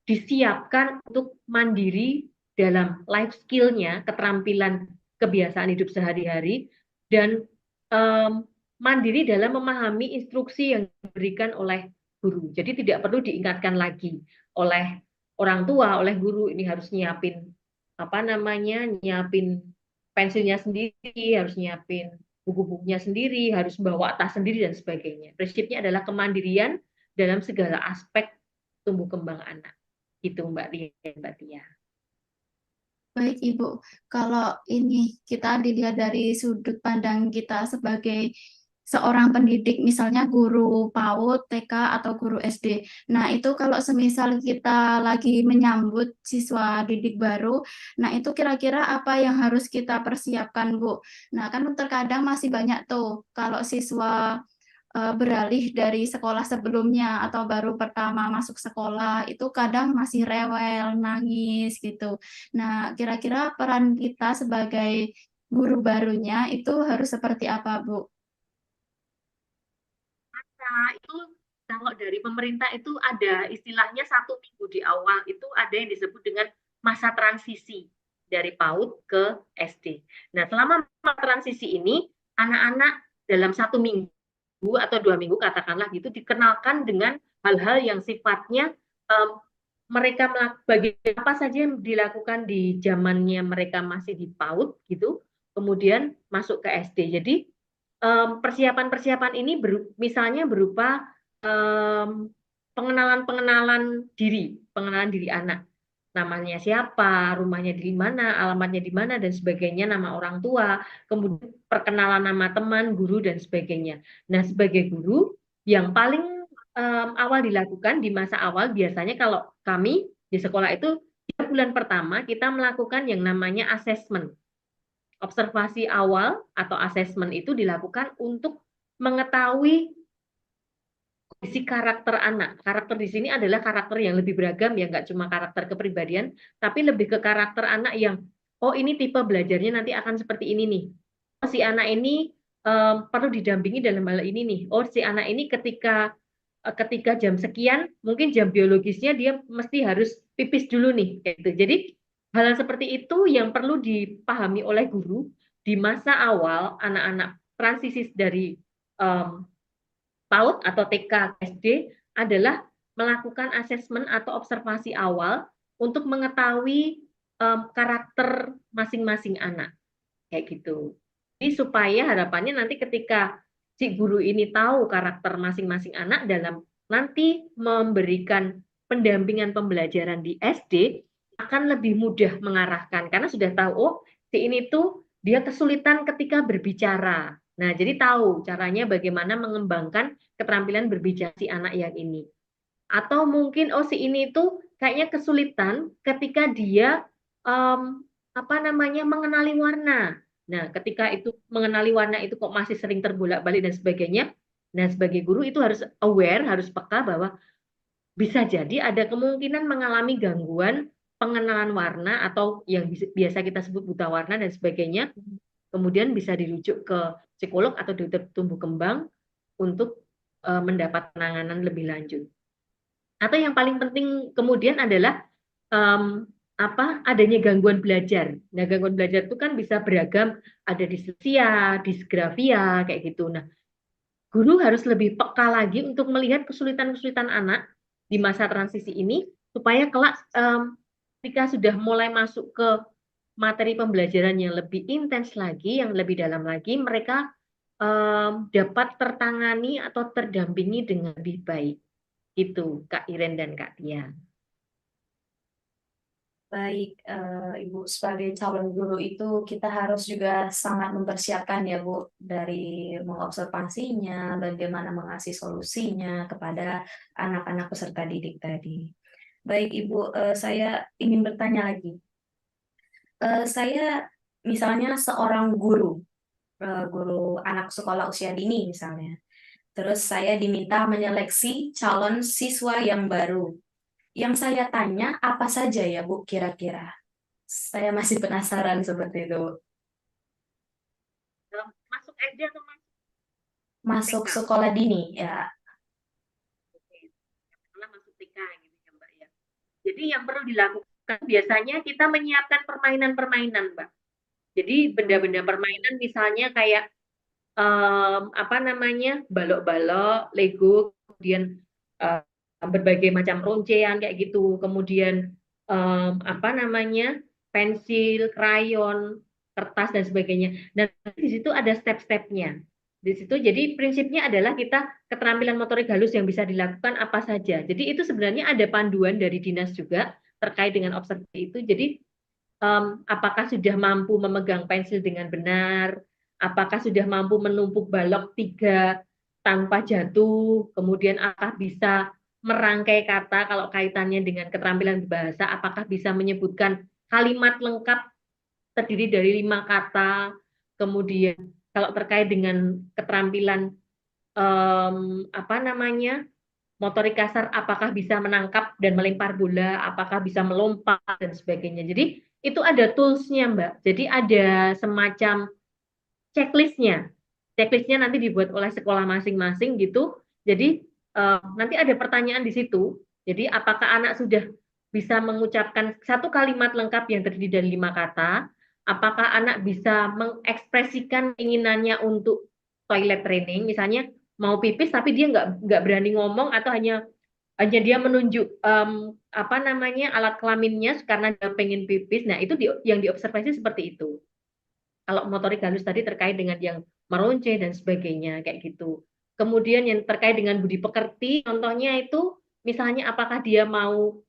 disiapkan untuk mandiri dalam life skill-nya, keterampilan kebiasaan hidup sehari-hari, dan mandiri dalam memahami instruksi yang diberikan oleh guru. Jadi tidak perlu diingatkan lagi oleh orang tua, oleh guru, ini harus nyiapin nyiapin pensilnya sendiri, harus nyiapin buku-bukunya sendiri, harus bawa tas sendiri dan sebagainya. Prinsipnya adalah kemandirian dalam segala aspek tumbuh kembang anak. Itu Mbak Tia. Baik, Ibu. Kalau ini kita dilihat dari sudut pandang kita sebagai seorang pendidik, misalnya guru PAUD, TK, atau guru SD. Nah, itu kalau semisal kita lagi menyambut siswa didik baru, nah itu kira-kira apa yang harus kita persiapkan, Bu? Nah, kan terkadang masih banyak tuh kalau siswa beralih dari sekolah sebelumnya atau baru pertama masuk sekolah itu kadang masih rewel, nangis gitu. Nah, kira-kira peran kita sebagai guru barunya itu harus seperti apa, Bu? Nah, itu kalau dari pemerintah itu ada istilahnya 1 minggu di awal itu ada yang disebut dengan masa transisi dari PAUD ke SD. Nah, selama masa transisi ini anak-anak dalam 1 minggu atau 2 minggu katakanlah gitu dikenalkan dengan hal-hal yang sifatnya mereka bagian apa saja yang dilakukan di zamannya mereka masih di PAUD gitu, kemudian masuk ke SD. Jadi persiapan-persiapan ini misalnya berupa pengenalan diri anak. Namanya siapa, rumahnya di mana, alamatnya di mana, dan sebagainya, nama orang tua, kemudian perkenalan nama teman, guru, dan sebagainya. Nah, sebagai guru, yang paling awal dilakukan di masa awal, biasanya kalau kami di sekolah itu, 3 bulan pertama kita melakukan yang namanya assessment. observasi awal atau asesmen itu dilakukan untuk mengetahui kondisi karakter anak. Karakter di sini adalah karakter yang lebih beragam ya, nggak cuma karakter kepribadian, tapi lebih ke karakter anak yang, oh ini tipe belajarnya nanti akan seperti ini nih. Oh si anak ini perlu didampingi dalam hal ini nih. Oh si anak ini ketika jam sekian, mungkin jam biologisnya dia mesti harus pipis dulu nih. Gitu. Jadi hal seperti itu yang perlu dipahami oleh guru di masa awal anak-anak transisi dari PAUD atau TK SD adalah melakukan asesmen atau observasi awal untuk mengetahui karakter masing-masing anak. Kayak gitu. Jadi supaya harapannya nanti ketika si guru ini tahu karakter masing-masing anak dalam nanti memberikan pendampingan pembelajaran di SD akan lebih mudah mengarahkan karena sudah tahu oh si ini tuh dia kesulitan ketika berbicara. Nah, jadi tahu caranya bagaimana mengembangkan keterampilan berbicara si anak yang ini. Atau mungkin oh si ini tuh kayaknya kesulitan ketika dia mengenali warna. Nah, ketika itu mengenali warna itu kok masih sering terbolak-balik dan sebagainya. Nah, sebagai guru itu harus aware, harus peka bahwa bisa jadi ada kemungkinan mengalami gangguan pengenalan warna atau yang biasa kita sebut buta warna dan sebagainya. Kemudian bisa dirujuk ke psikolog atau dokter tumbuh kembang untuk mendapat penanganan lebih lanjut. Atau yang paling penting kemudian adalah adanya gangguan belajar. Nah, gangguan belajar itu kan bisa beragam, ada disleksia, disgrafia, kayak gitu. Nah, guru harus lebih peka lagi untuk melihat kesulitan-kesulitan anak di masa transisi ini, supaya kelak ketika sudah mulai masuk ke materi pembelajaran yang lebih intens lagi, yang lebih dalam lagi, mereka dapat tertangani atau terdampingi dengan lebih baik. Itu Kak Iren dan Kak Tia. Baik, Ibu, sebagai calon guru itu kita harus juga sangat mempersiapkan ya Bu, dari mengobservasinya, bagaimana mengasih solusinya kepada anak-anak peserta didik tadi. Baik Ibu, saya ingin bertanya lagi. Saya misalnya seorang guru, guru anak sekolah usia dini misalnya. Terus saya diminta menyeleksi calon siswa yang baru. Yang saya tanya apa saja ya Bu kira-kira? Saya masih penasaran seperti itu. Masuk SD atau Masuk TK? sekolah dini ya. Masuk TK gitu ya Mbak ya. Jadi yang perlu dilakukan biasanya kita menyiapkan permainan-permainan Mbak. Jadi benda-benda permainan misalnya kayak balok-balok, Lego, kemudian berbagai macam roncean kayak gitu, kemudian pensil, krayon, kertas dan sebagainya. Dan di situ ada step-stepnya. Di situ jadi prinsipnya adalah kita keterampilan motorik halus yang bisa dilakukan apa saja. Jadi itu sebenarnya ada panduan dari dinas juga terkait dengan observasi itu. Jadi apakah sudah mampu memegang pensil dengan benar, apakah sudah mampu menumpuk balok 3 tanpa jatuh, kemudian apakah bisa merangkai kata kalau kaitannya dengan keterampilan bahasa, apakah bisa menyebutkan kalimat lengkap terdiri dari 5 kata, kemudian kalau terkait dengan keterampilan motorik kasar, apakah bisa menangkap dan melempar bola, apakah bisa melompat dan sebagainya. Jadi itu ada tools-nya Mbak. Jadi ada semacam checklist-nya. Checklist-nya nanti dibuat oleh sekolah masing-masing gitu. Jadi nanti ada pertanyaan di situ. Jadi apakah anak sudah bisa mengucapkan 1 kalimat lengkap yang terdiri dari 5 kata? Apakah anak bisa mengekspresikan keinginannya untuk toilet training, misalnya mau pipis tapi dia nggak berani ngomong atau hanya dia menunjuk alat kelaminnya karena dia pengen pipis. Nah itu yang diobservasi seperti itu. Kalau motorik halus tadi terkait dengan yang meronce dan sebagainya kayak gitu. Kemudian yang terkait dengan budi pekerti, contohnya itu misalnya apakah dia mau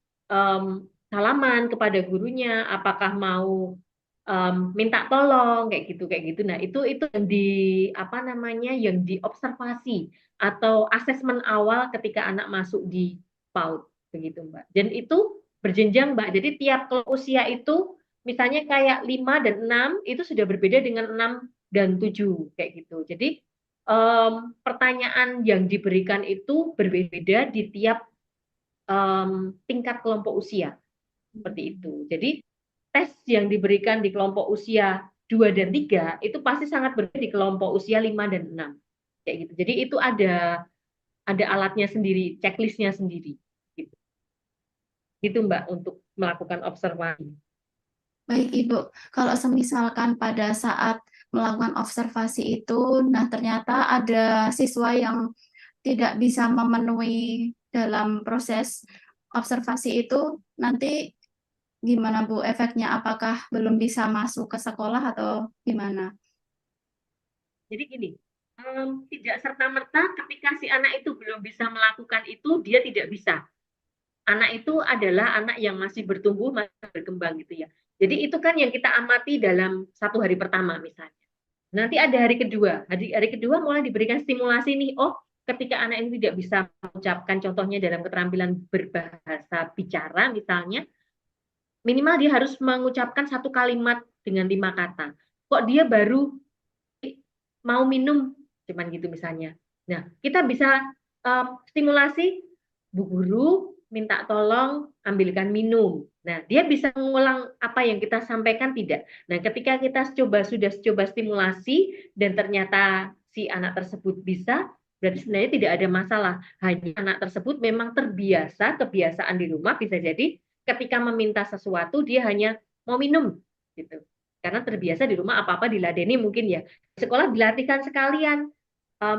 salaman kepada gurunya, apakah mau minta tolong kayak gitu. Nah itu yang diobservasi atau asesmen awal ketika anak masuk di PAUD begitu Mbak. Dan itu berjenjang Mbak. Jadi tiap usia itu misalnya kayak 5 dan 6 itu sudah berbeda dengan 6 dan 7 kayak gitu. Jadi pertanyaan yang diberikan itu berbeda di tiap tingkat kelompok usia seperti itu. Jadi tes yang diberikan di kelompok usia 2 dan 3 itu pasti sangat berbeda di kelompok usia 5 dan 6 kayak gitu. Jadi itu ada alatnya sendiri, checklistnya sendiri gitu. Gitu Mbak untuk melakukan observasi. Baik Ibu, kalau semisalkan pada saat melakukan observasi itu, nah ternyata ada siswa yang tidak bisa memenuhi dalam proses observasi itu, nanti gimana Bu efeknya? Apakah belum bisa masuk ke sekolah atau gimana? Jadi gini, tidak serta-merta ketika si anak itu belum bisa melakukan itu, dia tidak bisa. Anak itu adalah anak yang masih bertumbuh, masih berkembang gitu ya. Jadi itu kan yang kita amati dalam 1 hari pertama misalnya. Nanti ada hari kedua. Hari kedua mulai diberikan stimulasi nih. Oh, ketika anak ini tidak bisa mengucapkan contohnya dalam keterampilan berbahasa bicara misalnya, minimal dia harus mengucapkan 1 kalimat dengan 5 kata. Kok dia baru mau minum, cuman gitu misalnya. Nah, kita bisa stimulasi, Bu Guru minta tolong ambilkan minum. Nah, dia bisa mengulang apa yang kita sampaikan tidak. Nah, ketika kita sudah coba stimulasi dan ternyata si anak tersebut bisa, berarti sebenarnya tidak ada masalah. Hanya anak tersebut memang terbiasa, kebiasaan di rumah bisa jadi ketika meminta sesuatu dia hanya mau minum gitu. Karena terbiasa di rumah apa-apa diladeni mungkin ya. Sekolah dilatihkan sekalian,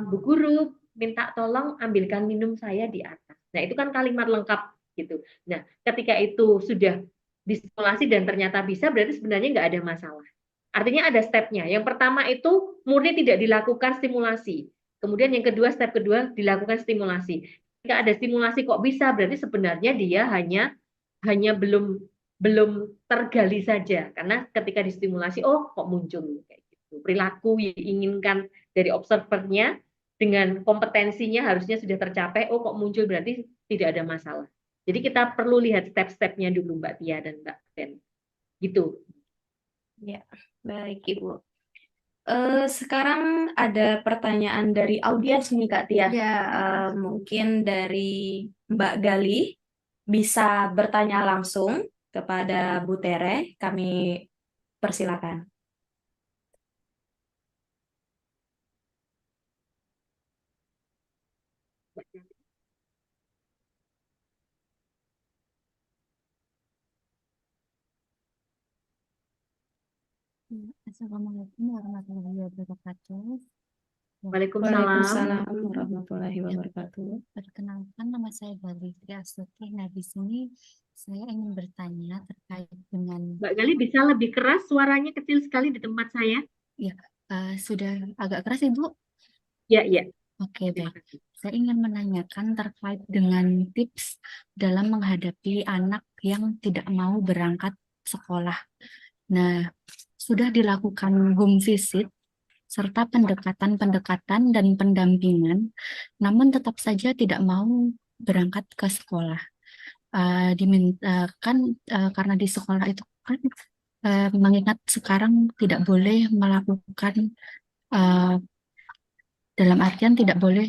Bu Guru minta tolong ambilkan minum saya di atas. Nah, itu kan kalimat lengkap gitu. Nah, ketika itu sudah distimulasi dan ternyata bisa, berarti sebenarnya nggak ada masalah. Artinya ada stepnya. Yang pertama itu murni tidak dilakukan stimulasi. Kemudian yang kedua, step kedua dilakukan stimulasi. Ketika ada stimulasi kok bisa, berarti sebenarnya dia hanya belum tergali saja. Karena ketika distimulasi, oh kok muncul kayak gitu. Perilaku yang diinginkan dari observernya dengan kompetensinya harusnya sudah tercapai, oh kok muncul berarti tidak ada masalah. Jadi kita perlu lihat step-stepnya dulu Mbak Tia dan Mbak Ben. Gitu. Ya, baik Ibu. Sekarang ada pertanyaan dari audiens nih Kak Tia. Ya, Mungkin dari Mbak Gali bisa bertanya langsung kepada Bu Tere. Kami persilakan. Assalamualaikum warahmatullahi wabarakatuh. Waalaikumsalam. Waalaikumsalam warahmatullahi wabarakatuh. Perkenalkan, nama saya Gali Astuti. Nah, di sini saya ingin bertanya terkait dengan Mbak Gali bisa lebih keras, suaranya kecil sekali di tempat saya. sudah agak keras Ibu. Ya, ya. Oke, baik. Saya ingin menanyakan terkait dengan tips dalam menghadapi anak yang tidak mau berangkat sekolah. Nah, sudah dilakukan home visit serta pendekatan-pendekatan dan pendampingan, namun tetap saja tidak mau berangkat ke sekolah. Karena di sekolah itu kan mengingat sekarang tidak boleh melakukan dalam artian tidak boleh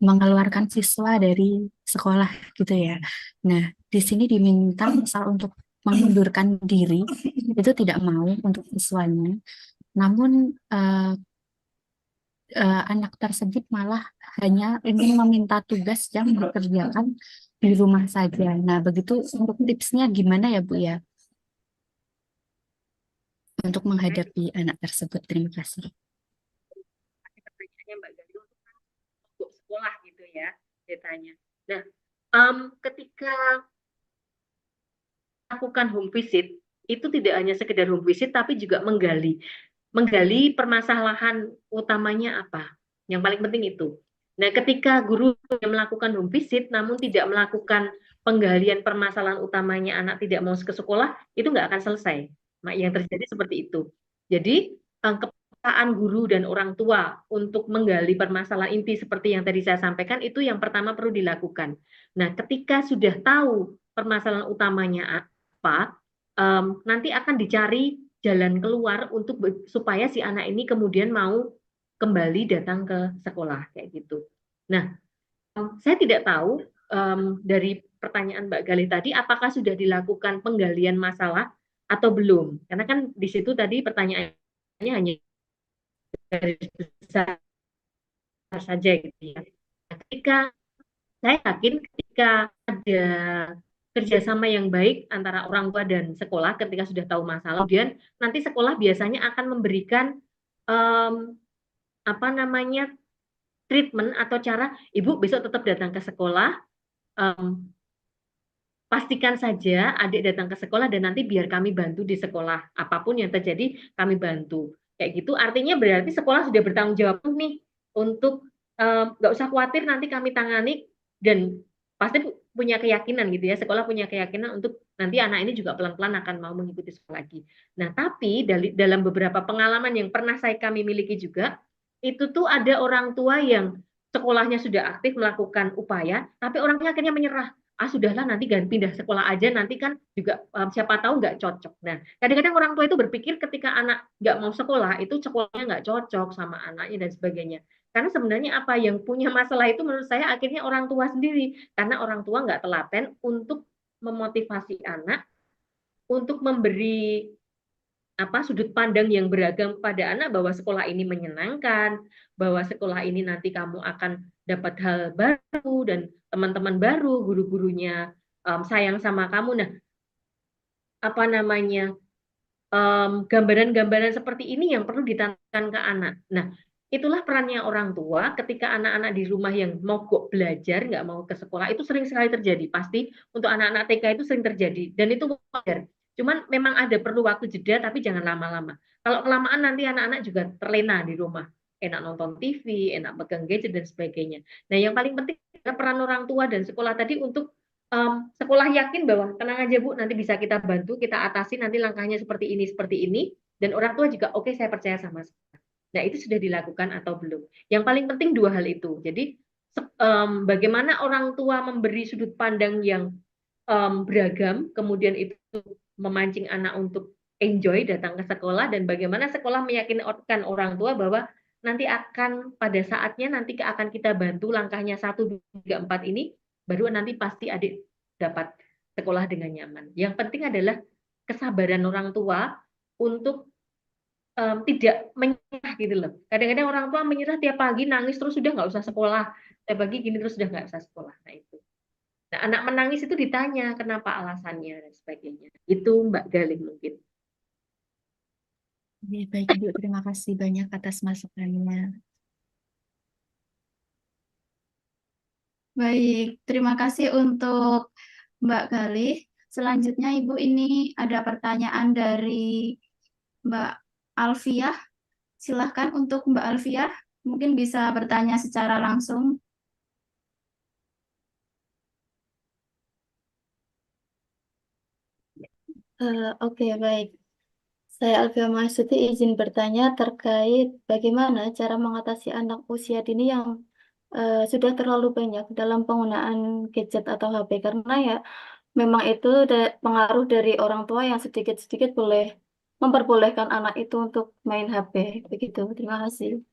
mengeluarkan siswa dari sekolah gitu ya. Nah, di sini diminta misal untuk mengundurkan diri itu tidak mau untuk siswanya. Namun anak tersebut malah hanya ingin meminta tugas yang dikerjakan di rumah saja. Nah, begitu untuk tipsnya gimana ya Bu ya? Untuk menghadapi anak tersebut. Terima kasih. Pertanyaannya Mbak Gali untuk sekolah gitu ya, ditanya. Nah, ketika lakukan home visit, itu tidak hanya sekedar home visit, tapi juga menggali permasalahan utamanya apa. Yang paling penting itu. Nah, ketika guru yang melakukan home visit, namun tidak melakukan penggalian permasalahan utamanya anak tidak mau ke sekolah, itu nggak akan selesai. Nah, yang terjadi seperti itu. Jadi, kepekaan guru dan orang tua untuk menggali permasalahan inti seperti yang tadi saya sampaikan, itu yang pertama perlu dilakukan. Nah, ketika sudah tahu permasalahan utamanya apa, nanti akan dicari jalan keluar untuk supaya si anak ini kemudian mau kembali datang ke sekolah kayak gitu. Nah, saya tidak tahu dari pertanyaan Mbak Galih tadi apakah sudah dilakukan penggalian masalah atau belum. Karena kan di situ tadi pertanyaannya hanya garis besar saja gitu ya. Ketika saya yakin ketika ada kerjasama yang baik antara orang tua dan sekolah ketika sudah tahu masalah, kemudian nanti sekolah biasanya akan memberikan apa namanya treatment atau cara ibu besok tetap datang ke sekolah, pastikan saja adik datang ke sekolah dan nanti biar kami bantu di sekolah apapun yang terjadi kami bantu kayak gitu artinya berarti sekolah sudah bertanggung jawab nih untuk nggak usah khawatir nanti kami tangani dan pasti punya keyakinan gitu ya sekolah punya keyakinan untuk nanti anak ini juga pelan-pelan akan mau mengikuti sekolah lagi. Nah tapi dalam beberapa pengalaman yang pernah kami miliki juga itu tuh ada orang tua yang sekolahnya sudah aktif melakukan upaya tapi orangnya akhirnya menyerah sudahlah nanti ganti pindah sekolah aja nanti kan juga siapa tahu nggak cocok. Nah kadang-kadang orang tua itu berpikir ketika anak nggak mau sekolah itu sekolahnya nggak cocok sama anaknya dan sebagainya. Karena sebenarnya apa yang punya masalah itu menurut saya akhirnya orang tua sendiri karena orang tua nggak telaten untuk memotivasi anak untuk memberi sudut pandang yang beragam pada anak bahwa sekolah ini menyenangkan, bahwa sekolah ini nanti kamu akan dapat hal baru dan teman-teman baru, guru-gurunya sayang sama kamu. Nah, apa namanya gambaran-gambaran seperti ini yang perlu ditanamkan ke anak. Nah, itulah perannya orang tua ketika anak-anak di rumah yang mogok belajar, nggak mau ke sekolah, itu sering sekali terjadi. Pasti untuk anak-anak TK itu sering terjadi. Dan itu wajar. Cuman memang ada perlu waktu jeda, tapi jangan lama-lama. Kalau kelamaan nanti anak-anak juga terlena di rumah. Enak nonton TV, enak pegang gadget, dan sebagainya. Nah, yang paling penting adalah peran orang tua dan sekolah tadi untuk sekolah yakin bahwa tenang aja Bu, nanti bisa kita bantu, kita atasi nanti langkahnya seperti ini, dan orang tua juga oke, saya percaya sama sekolah. Nah itu sudah dilakukan atau belum? Yang paling penting dua hal itu. Jadi bagaimana orang tua memberi sudut pandang yang beragam, kemudian itu memancing anak untuk enjoy datang ke sekolah, dan bagaimana sekolah meyakinkan orang tua bahwa nanti akan pada saatnya nanti akan kita bantu langkahnya 1, 2, 3, 4 ini baru nanti pasti adik dapat sekolah dengan nyaman. Yang penting adalah kesabaran orang tua untuk tidak menyerah gitu loh. Kadang-kadang orang tua menyerah tiap pagi nangis terus sudah nggak usah sekolah, tiap pagi gini terus sudah nggak usah sekolah. Nah itu. Nah anak menangis itu ditanya kenapa alasannya dan sebagainya. Itu Mbak Galih mungkin. Baik Ibu, terima kasih banyak atas masukannya. Baik, terima kasih untuk Mbak Galih. Selanjutnya Ibu ini ada pertanyaan dari Mbak Alfiah. Silahkan untuk Mbak Alfiah, mungkin bisa bertanya secara langsung. Oke, baik. Saya Alfia Mahsudi izin bertanya terkait bagaimana cara mengatasi anak usia dini yang sudah terlalu banyak dalam penggunaan gadget atau HP karena ya memang itu pengaruh dari orang tua yang sedikit-sedikit boleh memperbolehkan anak itu untuk main HP begitu. Terima kasih.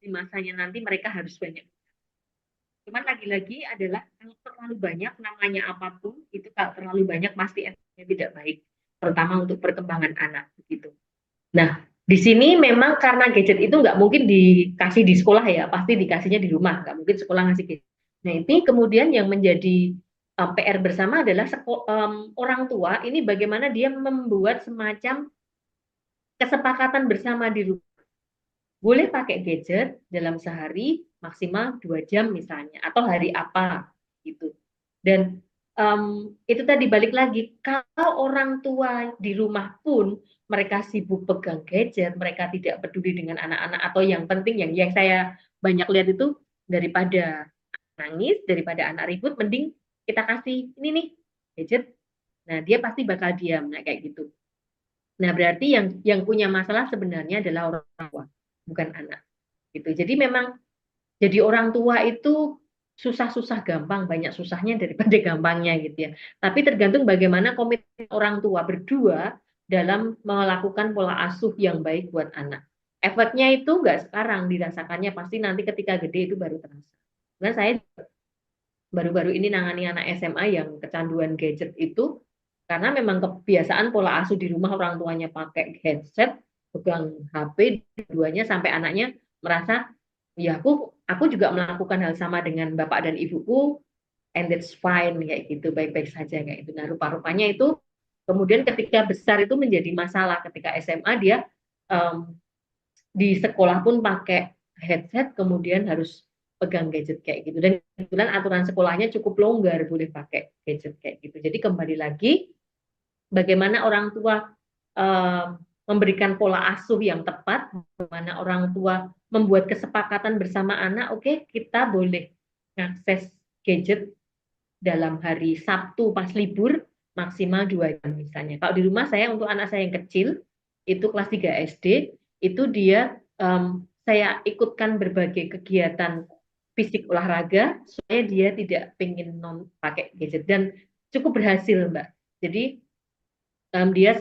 Di masanya nanti mereka harus banyak. Cuman lagi-lagi adalah kalau terlalu banyak namanya apapun itu kalau terlalu banyak pasti efeknya tidak baik, terutama untuk perkembangan anak begitu. Nah, di sini memang karena gadget itu nggak mungkin dikasih di sekolah ya, pasti dikasihnya di rumah, nggak mungkin sekolah ngasih gadget. Nah, ini kemudian yang menjadi PR bersama adalah orang tua ini bagaimana dia membuat semacam kesepakatan bersama di rumah. Boleh pakai gadget dalam sehari maksimal 2 jam misalnya, atau hari apa gitu. Dan itu tadi balik lagi, kalau orang tua di rumah pun mereka sibuk pegang gadget, mereka tidak peduli dengan anak-anak, atau yang penting yang saya banyak lihat itu daripada nangis, daripada anak ribut, mending kita kasih ini nih gadget. Nah dia pasti bakal diam, nah kayak gitu. Nah berarti yang punya masalah sebenarnya adalah orang tua. bukan anak. Gitu. Jadi memang jadi orang tua itu susah-susah gampang, banyak susahnya daripada gampangnya gitu ya. Tapi tergantung bagaimana komitmen orang tua berdua dalam melakukan pola asuh yang baik buat anak. Efeknya itu nggak sekarang dirasakannya, pasti nanti ketika gede itu baru terasa. Nah, saya baru-baru ini nangani anak SMA yang kecanduan gadget itu karena memang kebiasaan pola asuh di rumah orang tuanya pakai headset, pegang HP, duanya sampai anaknya merasa ya aku juga melakukan hal sama dengan bapak dan ibuku, and that's fine kayak gitu, baik-baik saja kayak itu. Nah, rupa-rupanya itu kemudian ketika besar itu menjadi masalah ketika SMA dia um, di sekolah pun pakai headset, kemudian harus pegang gadget kayak gitu. Dan kebetulan aturan sekolahnya cukup longgar, boleh pakai gadget kayak gitu. Jadi kembali lagi, bagaimana orang tua memberikan pola asuh yang tepat, bagaimana orang tua membuat kesepakatan bersama anak, oke, kita boleh mengakses gadget dalam hari Sabtu pas libur maksimal 2 jam misalnya. Kalau di rumah saya untuk anak saya yang kecil, itu kelas 3 SD, itu dia saya ikutkan berbagai kegiatan fisik olahraga supaya dia tidak pengen pakai gadget dan cukup berhasil, Mbak. Jadi dia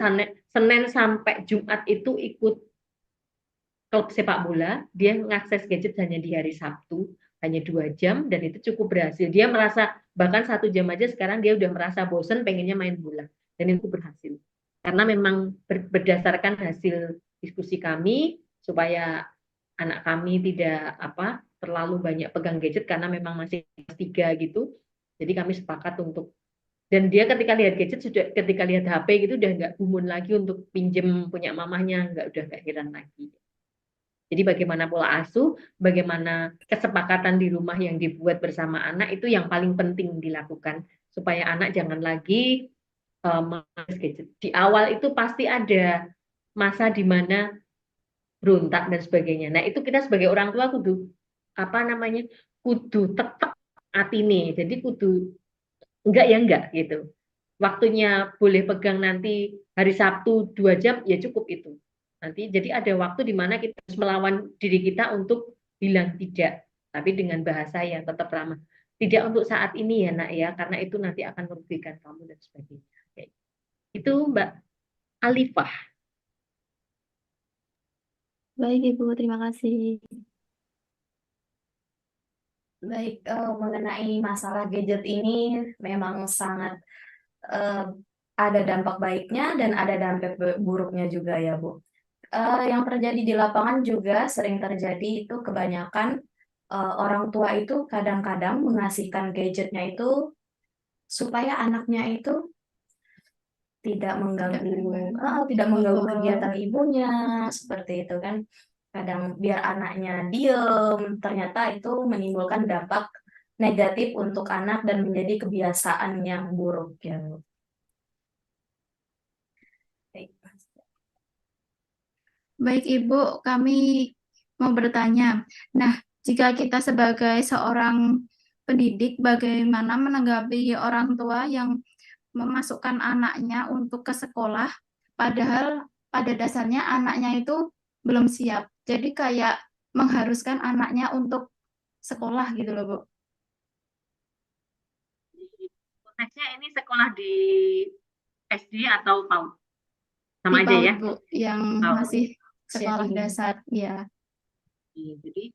Senin sampai Jumat itu ikut klub sepak bola, dia mengakses gadget hanya di hari Sabtu, hanya 2 jam, dan itu cukup berhasil. Dia merasa, bahkan 1 jam aja sekarang dia udah merasa bosen, pengennya main bola. Dan itu berhasil. Karena memang berdasarkan hasil diskusi kami, supaya anak kami tidak terlalu banyak pegang gadget, karena memang masih kelas 3 gitu. Jadi kami sepakat untuk, dan dia ketika lihat gadget, ketika lihat HP gitu, udah nggak gumun lagi untuk pinjem punya mamahnya, udah nggak heran lagi. Jadi bagaimana pola asuh, bagaimana kesepakatan di rumah yang dibuat bersama anak itu yang paling penting dilakukan supaya anak jangan lagi mengakses gadget. Di awal itu pasti ada masa di mana berontak dan sebagainya. Nah, itu kita sebagai orang tua kudu kudu tetap atine. Jadi kudu enggak ya enggak gitu. Waktunya boleh pegang nanti hari Sabtu 2 jam ya cukup itu. Nanti jadi ada waktu di mana kita harus melawan diri kita untuk bilang tidak, tapi dengan bahasa yang tetap ramah. Tidak untuk saat ini ya nak ya, karena itu nanti akan merugikan kamu dan sebagainya. Itu Mbak Alifah. Baik, Ibu, terima kasih. Baik, mengenai masalah gadget ini memang sangat ada dampak baiknya dan ada dampak buruknya juga ya, Bu. Yang terjadi di lapangan juga sering terjadi itu kebanyakan orang tua itu kadang-kadang mengasihkan gadgetnya itu supaya anaknya itu tidak mengganggu kegiatan ibunya, seperti itu kan. Kadang biar anaknya diem, ternyata itu menimbulkan dampak negatif untuk anak dan menjadi kebiasaan yang buruk ya. Baik, Ibu, kami mau bertanya. Nah, jika kita sebagai seorang pendidik, bagaimana menanggapi orang tua yang memasukkan anaknya untuk ke sekolah, padahal pada dasarnya anaknya itu belum siap. Jadi kayak mengharuskan anaknya untuk sekolah gitu loh, Bu. Konteksnya ini sekolah di SD atau PAUD? Di Sama aja PAUD, ya? Bu, yang PAUD. masih sekolah dasar, ya. Jadi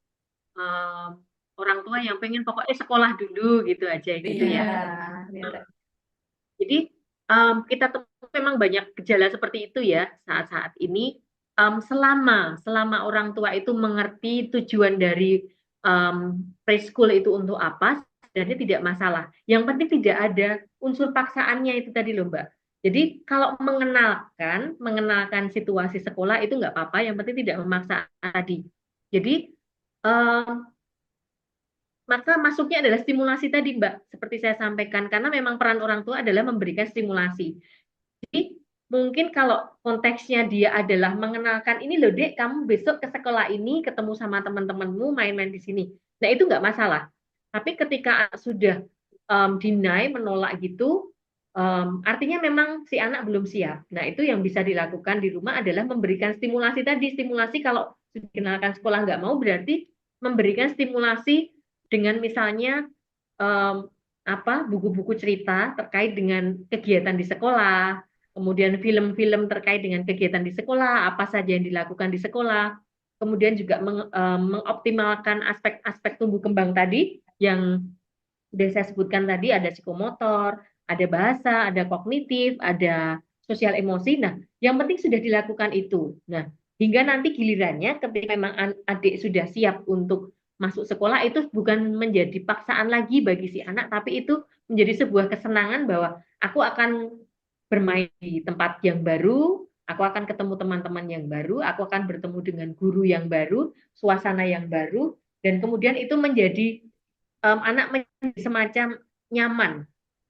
orang tua yang pengen pokoknya sekolah dulu gitu aja gitu ya. Jadi kita temui memang banyak gejala seperti itu ya saat-saat ini. Selama orang tua itu mengerti tujuan dari preschool itu untuk apa, sebenarnya tidak masalah. Yang penting tidak ada unsur paksaannya itu tadi loh Mbak. Jadi kalau mengenalkan situasi sekolah itu nggak apa-apa, yang penting tidak memaksa tadi. Jadi maka masuknya adalah stimulasi tadi Mbak, seperti saya sampaikan, karena memang peran orang tua adalah memberikan stimulasi. Jadi mungkin kalau konteksnya dia adalah mengenalkan, ini loh dek, kamu besok ke sekolah ini ketemu sama teman-temanmu main-main di sini. Nah itu nggak masalah. Tapi ketika sudah deny, menolak gitu, artinya memang si anak belum siap. Nah, itu yang bisa dilakukan di rumah adalah memberikan stimulasi tadi. Stimulasi kalau dikenalkan sekolah nggak mau, berarti memberikan stimulasi dengan misalnya buku-buku cerita terkait dengan kegiatan di sekolah, kemudian film-film terkait dengan kegiatan di sekolah, apa saja yang dilakukan di sekolah, kemudian juga mengoptimalkan aspek-aspek tumbuh kembang tadi yang sudah saya sebutkan tadi, ada psikomotor, ada bahasa, ada kognitif, ada sosial emosi. Nah, yang penting sudah dilakukan itu. Nah, hingga nanti gilirannya ketika memang adik sudah siap untuk masuk sekolah, itu bukan menjadi paksaan lagi bagi si anak, tapi itu menjadi sebuah kesenangan bahwa aku akan bermain di tempat yang baru, aku akan ketemu teman-teman yang baru, aku akan bertemu dengan guru yang baru, suasana yang baru, dan kemudian itu menjadi anak menjadi semacam nyaman.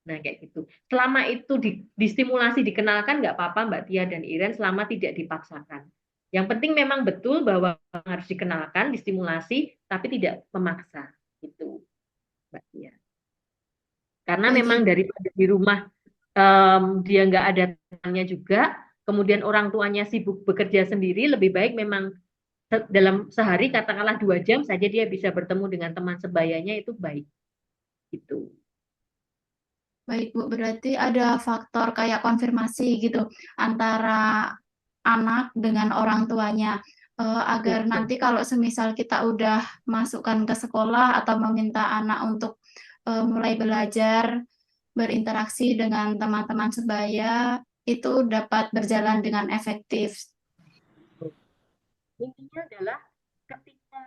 Nah, kayak gitu. Selama itu distimulasi, dikenalkan, nggak apa-apa Mbak Tia dan Iren, selama tidak dipaksakan. Yang penting memang betul bahwa harus dikenalkan, distimulasi, tapi tidak memaksa. Gitu, Mbak Tia. Karena memang Baik. daripada di rumah dia nggak ada temannya juga, kemudian orang tuanya sibuk bekerja sendiri, lebih baik memang dalam sehari katakanlah 2 jam saja dia bisa bertemu dengan teman sebayanya, itu baik. Gitu. Baik, Bu, berarti ada faktor kayak konfirmasi gitu antara anak dengan orang tuanya. Agar nanti kalau semisal kita udah masukkan ke sekolah atau meminta anak untuk mulai belajar, berinteraksi dengan teman-teman sebaya, itu dapat berjalan dengan efektif. Intinya adalah ketika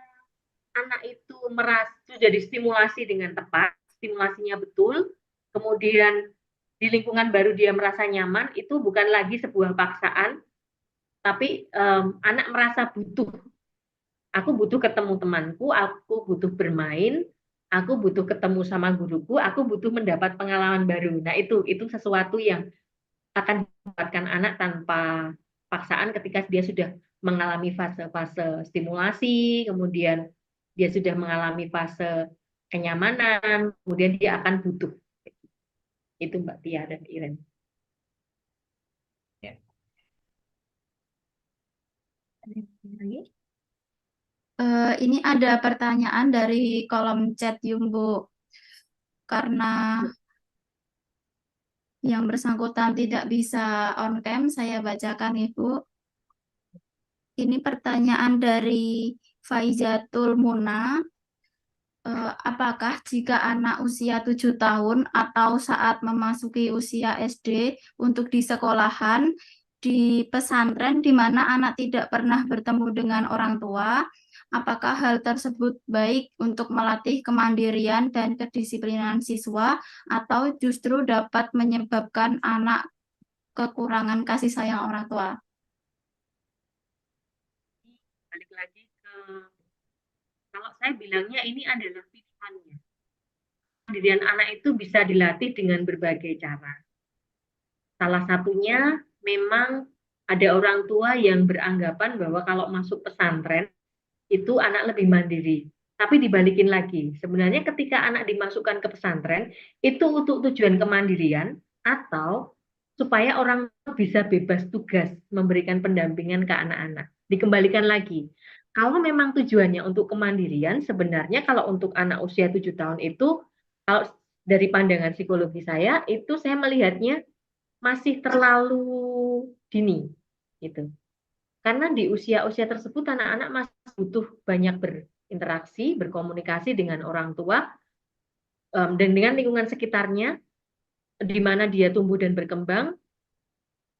anak itu merasa sudah distimulasi dengan tepat, stimulasinya betul, kemudian di lingkungan baru dia merasa nyaman, itu bukan lagi sebuah paksaan, tapi anak merasa butuh. Aku butuh ketemu temanku, aku butuh bermain, aku butuh ketemu sama guruku, aku butuh mendapat pengalaman baru. Nah, itu sesuatu yang akan didapatkan anak tanpa paksaan ketika dia sudah mengalami fase-fase stimulasi, kemudian dia sudah mengalami fase kenyamanan, kemudian dia akan butuh. Itu Mbak Tia dan Iren. Ya. Ada yang lagi? Ini ada pertanyaan dari kolom chat Yumbu. Karena yang bersangkutan tidak bisa on cam, saya bacakan Ibu. Ini pertanyaan dari Faizatul Muna. Apakah jika anak usia 7 tahun atau saat memasuki usia SD untuk di sekolahan, di pesantren di mana anak tidak pernah bertemu dengan orang tua, apakah hal tersebut baik untuk melatih kemandirian dan kedisiplinan siswa atau justru dapat menyebabkan anak kekurangan kasih sayang orang tua? Balik lagi ke, kalau saya bilangnya ini adalah pilihannya. Kemandirian anak itu bisa dilatih dengan berbagai cara. Salah satunya memang ada orang tua yang beranggapan bahwa kalau masuk pesantren itu anak lebih mandiri. Tapi dibalikin lagi, sebenarnya ketika anak dimasukkan ke pesantren, itu untuk tujuan kemandirian atau supaya orang tua bisa bebas tugas memberikan pendampingan ke anak-anak. Dikembalikan lagi, kalau memang tujuannya untuk kemandirian, sebenarnya kalau untuk anak usia 7 tahun itu, kalau dari pandangan psikologi saya, itu saya melihatnya masih terlalu dini. Gitu. Karena di usia-usia tersebut anak-anak masih butuh banyak berinteraksi, berkomunikasi dengan orang tua, dan dengan lingkungan sekitarnya, di mana dia tumbuh dan berkembang,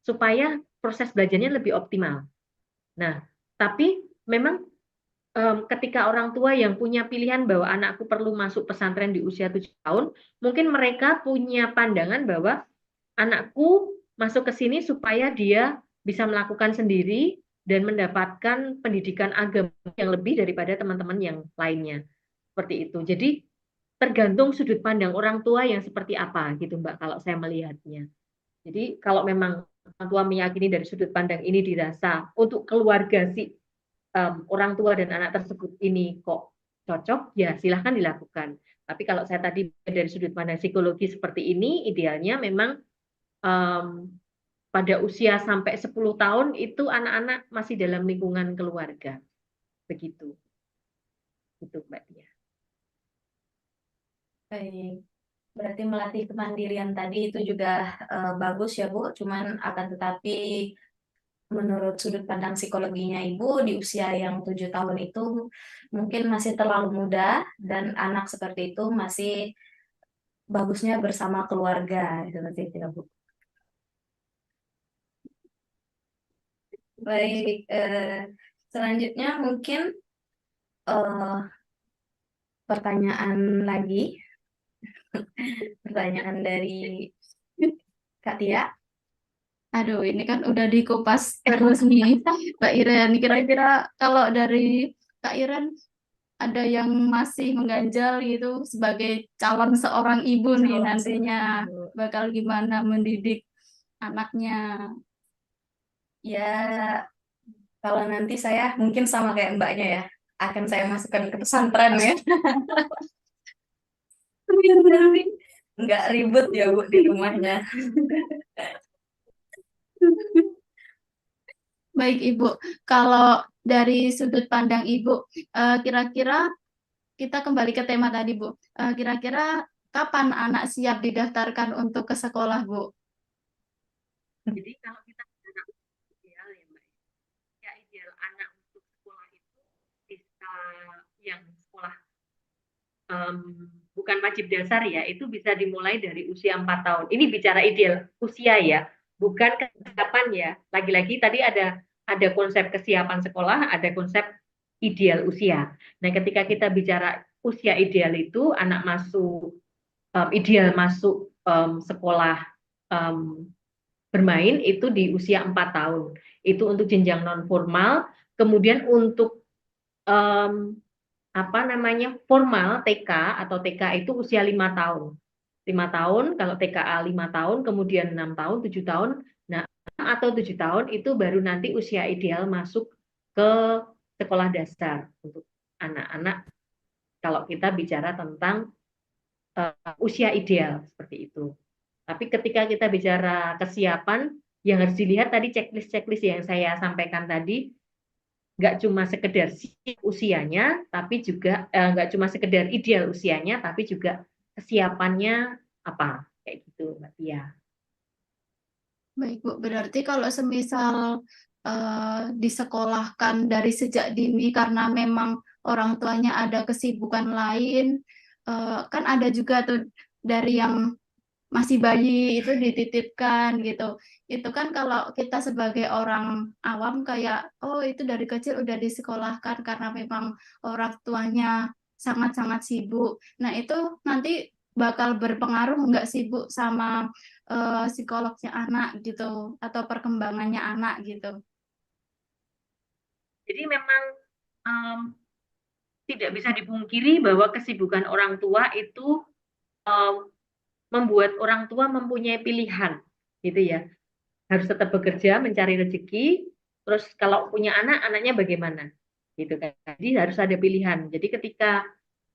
supaya proses belajarnya lebih optimal. Nah, tapi memang ketika orang tua yang punya pilihan bahwa anakku perlu masuk pesantren di usia 7 tahun, mungkin mereka punya pandangan bahwa anakku masuk ke sini supaya dia bisa melakukan sendiri dan mendapatkan pendidikan agama yang lebih daripada teman-teman yang lainnya. Seperti itu. Jadi tergantung sudut pandang orang tua yang seperti apa gitu Mbak kalau saya melihatnya. Jadi kalau memang orang tua meyakini dari sudut pandang ini dirasa untuk keluarga si orang tua dan anak tersebut ini kok cocok, ya silahkan dilakukan. Tapi kalau saya tadi dari sudut pandang psikologi seperti ini, idealnya memang pada usia sampai 10 tahun itu anak-anak masih dalam lingkungan keluarga. Begitu. Itu Mbak Tia. Baik. Berarti melatih kemandirian tadi itu juga bagus ya Bu. Cuman akan tetapi menurut sudut pandang psikologinya Ibu di usia yang 7 tahun itu mungkin masih terlalu muda dan anak seperti itu masih bagusnya bersama keluarga seperti itu ya Bu. Baik, selanjutnya mungkin eh, pertanyaan lagi, pertanyaan dari Kak Tia. Aduh, ini kan udah dikupas terus nih, Mbak Iren. Kira-kira kalau dari Kak Iren ada yang masih mengganjal gitu sebagai calon seorang ibu nih Calon nantinya ibu. bakal gimana mendidik anaknya. Ya, kalau nanti saya mungkin sama kayak mbaknya ya, akan saya masukkan ke pesantren ya. Biar nanti nggak ribut ya Bu di rumahnya. Baik Ibu, kalau dari sudut pandang Ibu, kira-kira kita kembali ke tema tadi Bu. Kira-kira kapan anak siap didaftarkan untuk ke sekolah Bu? Jadi kalau kita bicara ideal ya Mbak, ya ideal anak untuk sekolah itu bisa yang sekolah bukan wajib dasar ya, itu bisa dimulai dari usia 4 tahun. Ini bicara ideal usia ya, bukan kapan ya. Lagi-lagi tadi ada konsep kesiapan sekolah, ada konsep ideal usia. Nah, ketika kita bicara usia ideal itu anak masuk ideal masuk sekolah bermain itu di usia 4 tahun. Itu untuk jenjang non formal, kemudian untuk formal TK atau TK itu usia 5 tahun. 5 tahun, kalau TKA 5 tahun, kemudian 6 tahun, 7 tahun. Nah, 6 atau 7 tahun itu baru nanti usia ideal masuk ke sekolah dasar untuk anak-anak kalau kita bicara tentang usia ideal seperti itu. Tapi ketika kita bicara kesiapan, yang harus dilihat tadi checklist-checklist yang saya sampaikan tadi, nggak cuma sekedar usianya, tapi juga nggak cuma sekedar ideal usianya, tapi juga kesiapannya apa, kayak gitu Mbak Tia. Baik Bu, berarti kalau semisal disekolahkan dari sejak dini karena memang orang tuanya ada kesibukan lain, kan ada juga tuh dari yang masih bayi itu dititipkan gitu. Itu kan kalau kita sebagai orang awam kayak, oh itu dari kecil udah disekolahkan karena memang orang tuanya sangat-sangat sibuk. Nah itu nanti bakal berpengaruh nggak sibuk sama psikolognya anak gitu atau perkembangannya anak gitu. Jadi memang tidak bisa dipungkiri bahwa kesibukan orang tua itu membuat orang tua mempunyai pilihan, gitu ya. Harus tetap bekerja, mencari rezeki, terus kalau punya anak, anaknya bagaimana, gitu kan. Jadi harus ada pilihan. Jadi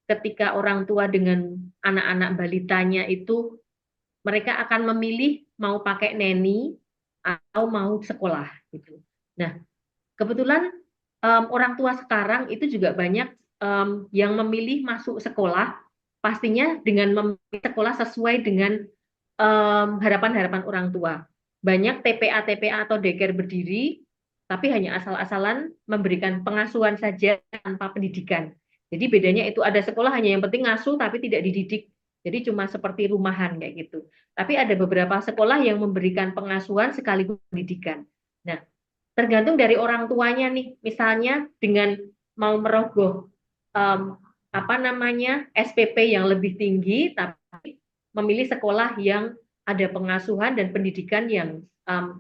ketika orang tua dengan anak-anak balitanya itu mereka akan memilih mau pakai neni atau mau sekolah, gitu. Nah, kebetulan orang tua sekarang itu juga banyak yang memilih masuk sekolah, pastinya dengan memilih sekolah sesuai dengan harapan-harapan orang tua. Banyak TPA atau daycare berdiri, tapi hanya asal-asalan memberikan pengasuhan saja tanpa pendidikan. Jadi bedanya itu ada sekolah hanya yang penting ngasuh tapi tidak dididik. Jadi cuma seperti rumahan kayak gitu. Tapi ada beberapa sekolah yang memberikan pengasuhan sekaligus pendidikan. Nah, tergantung dari orang tuanya nih. Misalnya dengan mau merogoh SPP yang lebih tinggi, tapi memilih sekolah yang ada pengasuhan dan pendidikan yang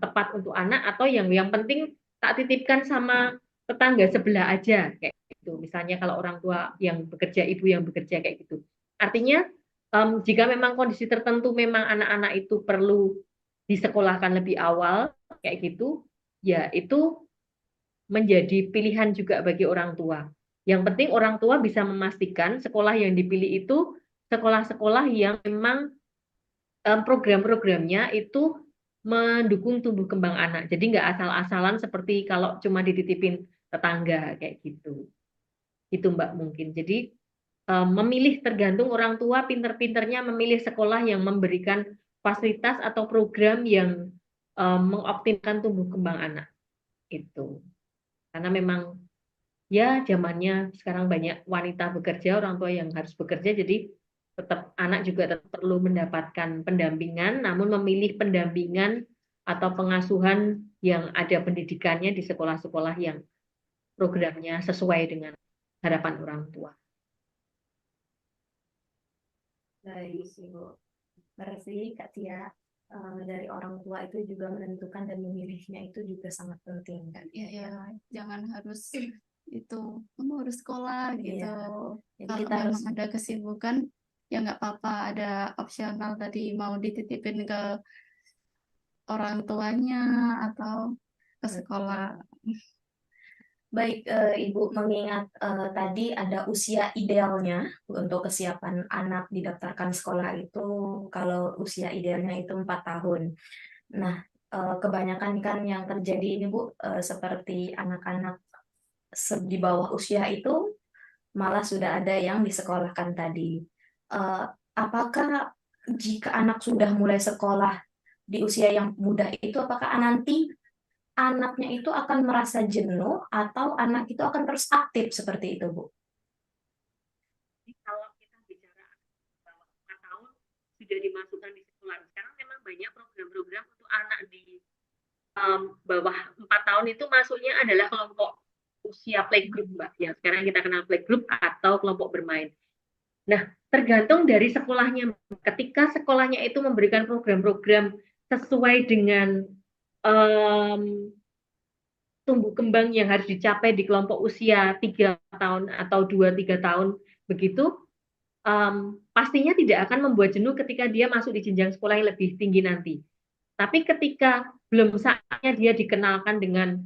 tepat untuk anak, atau yang penting tak titipkan sama tetangga sebelah aja kayak gitu. Misalnya kalau orang tua yang bekerja, ibu yang bekerja kayak gitu. Artinya jika memang kondisi tertentu memang anak-anak itu perlu disekolahkan lebih awal kayak gitu, ya itu menjadi pilihan juga bagi orang tua. Yang penting orang tua bisa memastikan sekolah yang dipilih itu sekolah-sekolah yang memang program-programnya itu mendukung tumbuh kembang anak. Jadi nggak asal-asalan seperti kalau cuma dititipin tetangga kayak gitu. Itu Mbak mungkin. Jadi memilih tergantung orang tua pinter-pinternya memilih sekolah yang memberikan fasilitas atau program yang mengoptimalkan tumbuh kembang anak itu. Karena memang ya zamannya sekarang banyak wanita bekerja, orang tua yang harus bekerja, jadi tetap anak juga tetap perlu mendapatkan pendampingan, namun memilih pendampingan atau pengasuhan yang ada pendidikannya di sekolah-sekolah yang programnya sesuai dengan harapan orang tua. Baik, Ibu. Berarti Kak Tia, dari orang tua itu juga menentukan dan memilihnya itu juga sangat penting, Kak. Ya, ya, jangan harus itu kamu harus sekolah gitu. Iya. Jadi Kalau kita memang harus ada kesibukan ya nggak apa-apa, ada opsional tadi mau dititipin ke orang tuanya atau ke sekolah. baik, Ibu, mengingat tadi ada usia idealnya untuk kesiapan anak didaftarkan sekolah itu, kalau usia idealnya itu 4 tahun. Nah, kebanyakan kan yang terjadi ini Bu, seperti anak-anak di bawah usia itu malah sudah ada yang disekolahkan tadi. Apakah jika anak sudah mulai sekolah di usia yang muda itu, apakah nanti anaknya itu akan merasa jenuh atau anak itu akan terus aktif seperti itu, Bu? Jadi kalau kita bicara bahwa 4 tahun sudah dimasukkan di sekolah, sekarang memang banyak program-program untuk anak di bawah 4 tahun itu masuknya adalah kelompok usia playgroup, Mbak. Yang sekarang kita kenal playgroup atau kelompok bermain. Nah, tergantung dari sekolahnya. Ketika sekolahnya itu memberikan program-program sesuai dengan tumbuh kembang yang harus dicapai di kelompok usia 3 tahun atau 2-3 tahun begitu, pastinya tidak akan membuat jenuh ketika dia masuk di jenjang sekolah yang lebih tinggi nanti. Tapi ketika belum saatnya dia dikenalkan dengan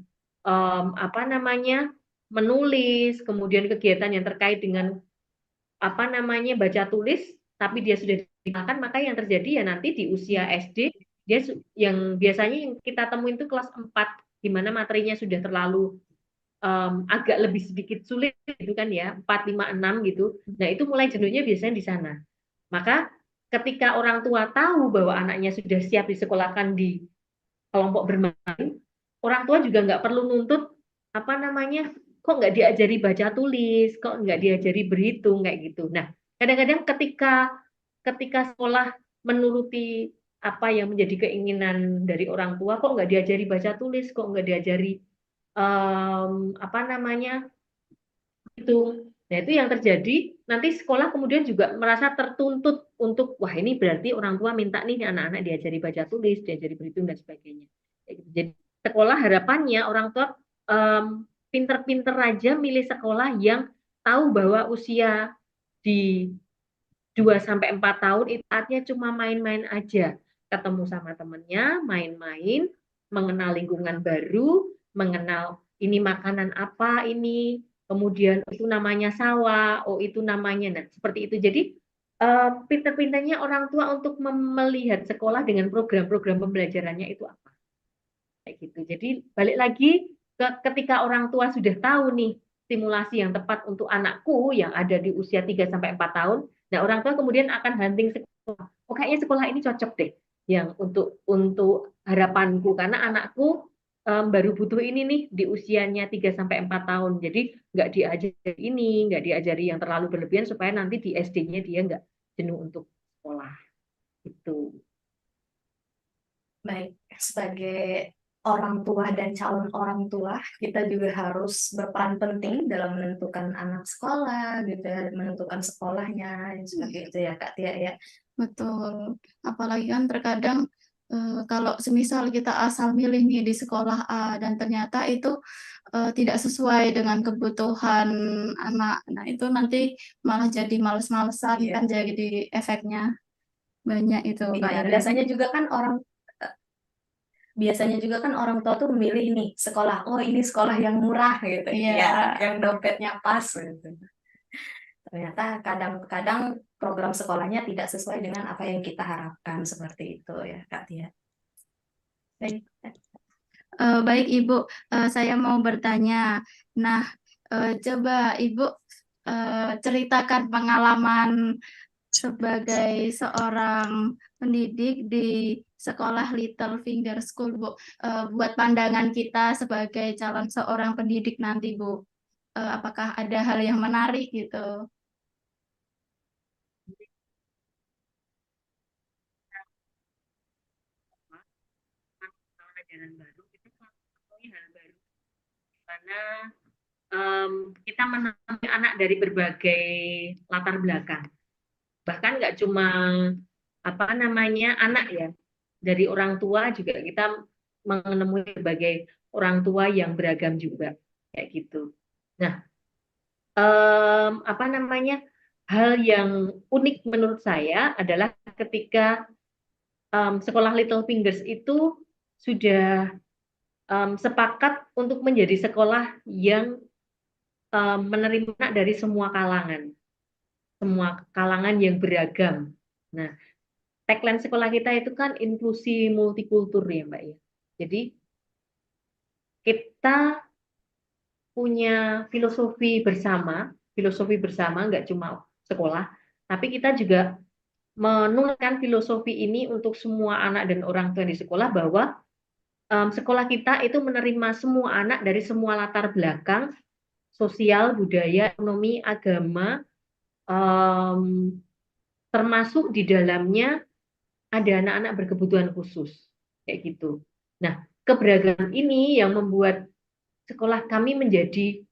menulis, kemudian kegiatan yang terkait dengan baca tulis, tapi dia sudah dikenalkan, maka yang terjadi ya nanti di usia SD dia yang biasanya yang kita temuin itu kelas 4, di mana materinya sudah terlalu agak lebih sedikit sulit gitu kan ya, 4, 5, 6 gitu. Nah, itu mulai jenuhnya biasanya di sana. Maka ketika orang tua tahu bahwa anaknya sudah siap disekolahkan di kelompok bermain, orang tua juga nggak perlu nuntut kok nggak diajari baca tulis, kok nggak diajari berhitung kayak gitu. Nah, kadang-kadang ketika sekolah menuruti apa yang menjadi keinginan dari orang tua, kok nggak diajari baca tulis, kok nggak diajari itu. Nah, itu yang terjadi, nanti sekolah kemudian juga merasa tertuntut untuk, wah ini berarti orang tua minta nih anak-anak diajari baca tulis, diajari berhitung, dan sebagainya. Jadi sekolah harapannya orang tua pinter-pinter aja milih sekolah yang tahu bahwa usia di 2-4 tahun itu artinya cuma main-main aja. Ketemu sama temennya, main-main, mengenal lingkungan baru, mengenal ini makanan apa ini, kemudian itu namanya sawah, oh itu namanya, nah seperti itu. Jadi pinter-pinternya orang tua untuk melihat sekolah dengan program-program pembelajarannya itu apa. Kayak gitu. Jadi balik lagi ketika orang tua sudah tahu nih stimulasi yang tepat untuk anakku yang ada di usia 3-4 tahun, nah orang tua kemudian akan hunting sekolah. Oh kayaknya sekolah ini cocok deh yang untuk harapanku karena anakku baru butuh ini nih di usianya 3-4 tahun. Jadi nggak diajari ini, nggak diajari yang terlalu berlebihan supaya nanti di SD-nya dia nggak jenuh untuk sekolah. Itu. Baik, sebagai orang tua dan calon orang tua, kita juga harus berperan penting dalam menentukan anak sekolah, gitu ya, menentukan sekolahnya, dan seperti itu ya Kak Tia ya. Betul. Apalagi kan terkadang kalau semisal kita asal milih nih di sekolah A dan ternyata itu tidak sesuai dengan kebutuhan anak. Nah, itu nanti malah jadi males-malesan Iya. kan jadi efeknya banyak itu. Iya, Mbak. biasanya juga kan orang tua tuh memilih nih sekolah, oh ini sekolah yang murah gitu Iya. ya, yang dompetnya pas gitu. Ternyata kadang-kadang program sekolahnya tidak sesuai dengan apa yang kita harapkan, seperti itu ya Kak Tia. Baik. Baik Ibu, saya mau bertanya. Nah, coba Ibu ceritakan pengalaman sebagai seorang pendidik di sekolah Little Finger School, Bu. Buat pandangan kita sebagai calon seorang pendidik nanti, Bu. Apakah ada hal yang menarik gitu? Pelajaran baru itu selalu hal baru, karena kita menemui anak dari berbagai latar belakang. Bahkan nggak cuma apa namanya anak ya, dari orang tua juga kita menemui berbagai orang tua yang beragam juga kayak gitu. Nah, apa namanya hal yang unik menurut saya adalah ketika sekolah Little Fingers itu sudah sepakat untuk menjadi sekolah yang menerima anak dari semua kalangan yang beragam. Nah, tagline sekolah kita itu kan inklusi multikultur ya Mbak ya. Jadi kita punya filosofi bersama nggak cuma sekolah, tapi kita juga menularkan filosofi ini untuk semua anak dan orang tua di sekolah bahwa sekolah kita itu menerima semua anak dari semua latar belakang sosial, budaya, ekonomi, agama, termasuk di dalamnya ada anak-anak berkebutuhan khusus kayak gitu. Nah, keberagaman ini yang membuat sekolah kami menjadi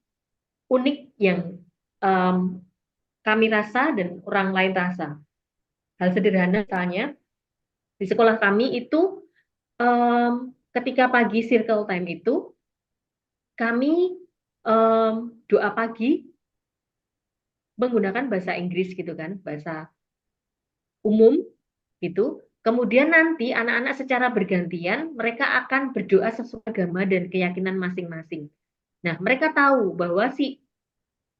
unik yang kami rasa dan orang lain rasa. Hal sederhana misalnya di sekolah kami itu ketika pagi circle time itu kami doa pagi menggunakan bahasa Inggris gitu kan, bahasa umum gitu. Kemudian nanti anak-anak secara bergantian mereka akan berdoa sesuai agama dan keyakinan masing-masing. Nah, mereka tahu bahwa si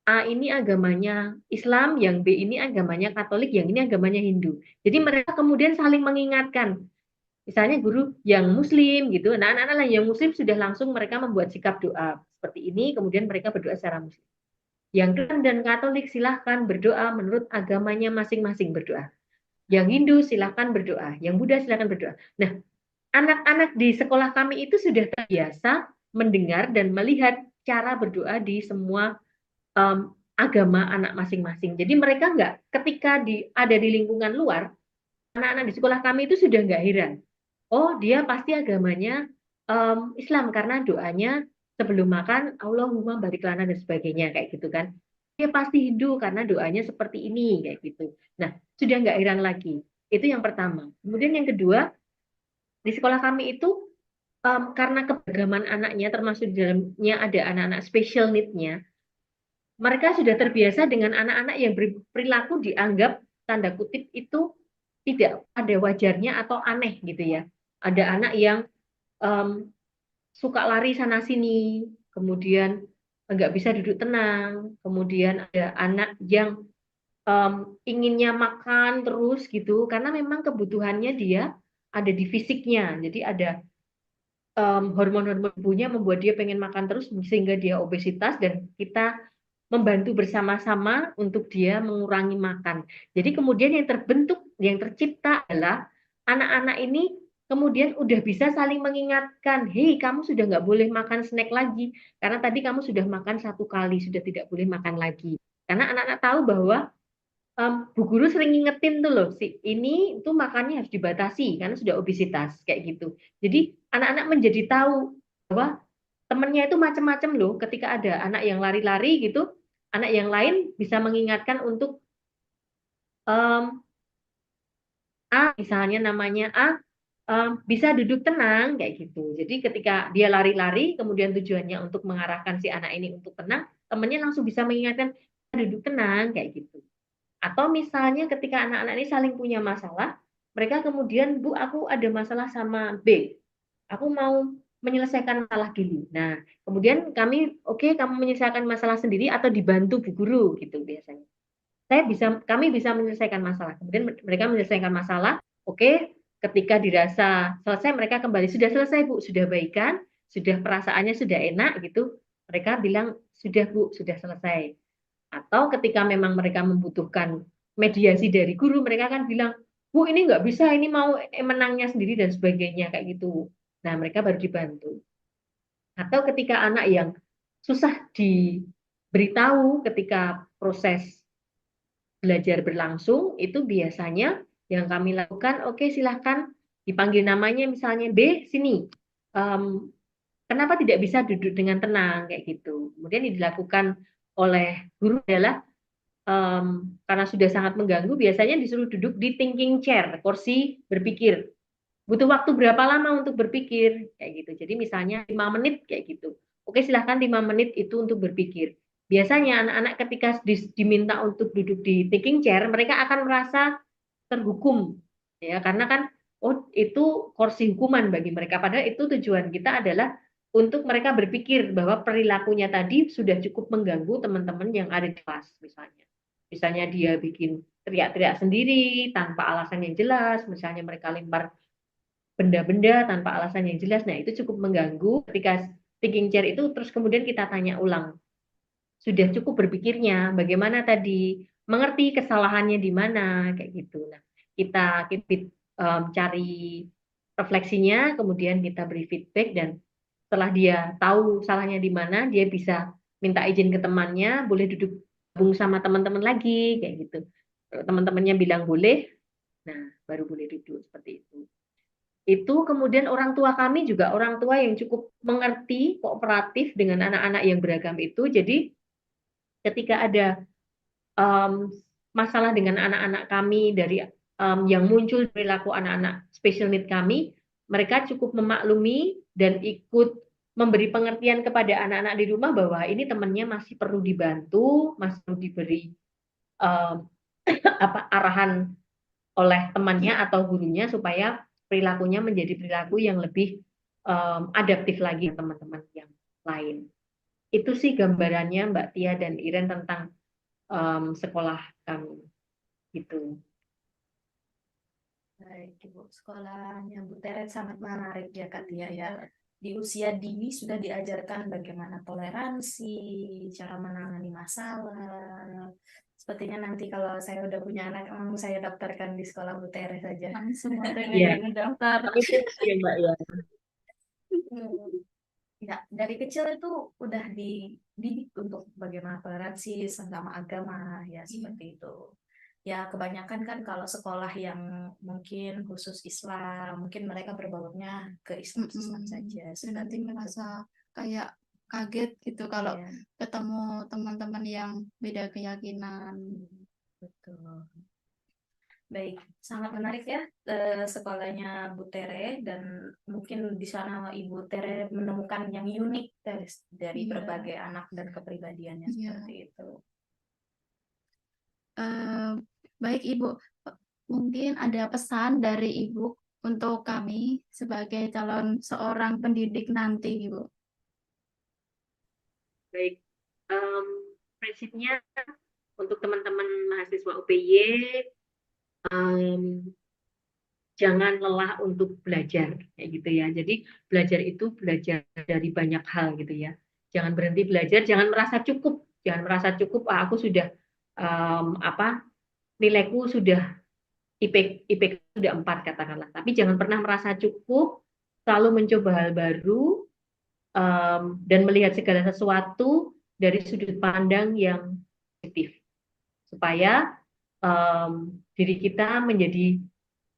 A ini agamanya Islam, yang B ini agamanya Katolik, yang ini agamanya Hindu. Jadi mereka kemudian saling mengingatkan. Misalnya guru yang Muslim gitu, nah anak-anak yang Muslim sudah langsung mereka membuat sikap doa seperti ini, kemudian mereka berdoa secara Muslim. Yang Kristen dan Katolik silahkan berdoa menurut agamanya masing-masing berdoa. Yang Hindu silahkan berdoa, yang Buddha silahkan berdoa. Nah, anak-anak di sekolah kami itu sudah terbiasa mendengar dan melihat cara berdoa di semua agama anak masing-masing. Jadi mereka ketika ada di lingkungan luar, anak-anak di sekolah kami itu sudah nggak heran. Oh, dia pasti agamanya Islam karena doanya sebelum makan Allahumma barik lana dan sebagainya kayak gitu kan. Dia pasti Hindu karena doanya seperti ini kayak gitu. Nah, sudah nggak heran lagi. Itu yang pertama. Kemudian yang kedua, di sekolah kami itu karena keberagaman anaknya termasuk di dalamnya ada anak-anak special need-nya, mereka sudah terbiasa dengan anak-anak yang berperilaku dianggap tanda kutip itu tidak ada wajarnya atau aneh gitu ya. Ada anak yang suka lari sana sini, kemudian nggak bisa duduk tenang, kemudian ada anak yang inginnya makan terus gitu, karena memang kebutuhannya dia ada di fisiknya, jadi ada hormon-hormon tubuhnya membuat dia pengen makan terus sehingga dia obesitas dan kita membantu bersama-sama untuk dia mengurangi makan. Jadi kemudian yang terbentuk, yang tercipta adalah anak-anak ini kemudian udah bisa saling mengingatkan, hei kamu sudah nggak boleh makan snack lagi, karena tadi kamu sudah makan 1 kali, sudah tidak boleh makan lagi. Karena anak-anak tahu bahwa Bu Guru sering ngingetin tuh loh, si ini tuh makannya harus dibatasi karena sudah obesitas kayak gitu. Jadi anak-anak menjadi tahu bahwa temennya itu macam-macam loh. Ketika ada anak yang lari-lari gitu, anak yang lain bisa mengingatkan untuk A, misalnya namanya A, bisa duduk tenang kayak gitu. Jadi ketika dia lari-lari, kemudian tujuannya untuk mengarahkan si anak ini untuk tenang, temennya langsung bisa mengingatkan duduk tenang kayak gitu. Atau misalnya ketika anak-anak ini saling punya masalah, mereka kemudian, Bu, aku ada masalah sama B. Aku mau menyelesaikan masalah dulu. Nah, kemudian oke, kamu menyelesaikan masalah sendiri atau dibantu Bu Guru gitu biasanya. Kami bisa menyelesaikan masalah. Kemudian mereka menyelesaikan masalah, oke, ketika dirasa selesai mereka kembali, sudah selesai Bu, sudah baikan, sudah perasaannya sudah enak gitu, mereka bilang sudah Bu, sudah selesai. Atau ketika memang mereka membutuhkan mediasi dari guru, mereka kan bilang, Bu ini nggak bisa, ini mau menangnya sendiri dan sebagainya kayak gitu. Nah mereka baru dibantu. Atau ketika anak yang susah diberitahu ketika proses belajar berlangsung, itu biasanya yang kami lakukan, oke silahkan dipanggil namanya misalnya B, sini. Kenapa tidak bisa duduk dengan tenang kayak gitu. Kemudian yang dilakukan oleh guru adalah karena sudah sangat mengganggu, biasanya disuruh duduk di thinking chair, kursi berpikir. Butuh waktu berapa lama untuk berpikir kayak gitu. Jadi misalnya 5 menit kayak gitu. Oke, silahkan 5 menit itu untuk berpikir. Biasanya anak-anak ketika diminta untuk duduk di thinking chair, mereka akan merasa terhukum ya, karena kan oh itu kursi hukuman bagi mereka, padahal itu tujuan kita adalah untuk mereka berpikir bahwa perilakunya tadi sudah cukup mengganggu teman-teman yang ada di kelas misalnya. Misalnya dia bikin teriak-teriak sendiri tanpa alasan yang jelas, misalnya mereka lempar benda-benda tanpa alasan yang jelas. Nah, itu cukup mengganggu. Ketika thinking chair itu terus kemudian kita tanya ulang. Sudah cukup berpikirnya, bagaimana tadi, mengerti kesalahannya di mana, kayak gitu. Nah, kita cari refleksinya, kemudian kita beri feedback, dan setelah dia tahu salahnya di mana, dia bisa minta izin ke temannya, boleh duduk gabung sama teman-teman lagi, kayak gitu. Teman-temannya bilang boleh, nah baru boleh duduk seperti itu. Itu kemudian orang tua kami juga orang tua yang cukup mengerti, kooperatif dengan anak-anak yang beragam itu. Jadi ketika ada masalah dengan anak-anak kami dari yang muncul perilaku anak-anak special need kami, mereka cukup memaklumi dan ikut memberi pengertian kepada anak-anak di rumah bahwa ini temannya masih perlu dibantu, masih perlu diberi arahan oleh temannya atau gurunya supaya perilakunya menjadi perilaku yang lebih adaptif lagi teman-teman yang lain. Itu sih gambarannya Mbak Tia dan Iren tentang sekolah kami gitu. Baik, Ibu. Sekolahnya Bu Teret sangat menarik ya Kak Tia ya. Di usia dini sudah diajarkan bagaimana toleransi, cara menangani masalah. Sepertinya nanti kalau saya udah punya anak, saya daftarkan di sekolah Bu Teret saja. Langsung Iya. yang daftar. Kami tips ya Mbak ya. Ya, dari kecil itu udah dididik untuk bagaimana toleransi sesama agama ya seperti itu. Ya kebanyakan kan kalau sekolah yang mungkin khusus Islam, mungkin mereka berbaurnya ke Islam saja. Dan nanti Seperti itu. merasa kayak kaget gitu kalau Ya, ketemu teman-teman yang beda keyakinan. betul. Baik, sangat menarik ya sekolahnya Bu Tere, dan mungkin di sana Ibu Tere menemukan yang unik dari Iya. berbagai anak dan kepribadiannya Iya. seperti itu. Baik Ibu, mungkin ada pesan dari Ibu untuk kami sebagai calon seorang pendidik nanti, Ibu. Baik, prinsipnya untuk teman-teman mahasiswa UPY, jangan lelah untuk belajar, kayak gitu ya. Jadi belajar itu belajar dari banyak hal gitu ya. Jangan berhenti belajar, jangan merasa cukup, aku sudah nilaiku sudah IPK sudah 4 katakanlah. Tapi jangan pernah merasa cukup, selalu mencoba hal baru dan melihat segala sesuatu dari sudut pandang yang positif, supaya diri kita menjadi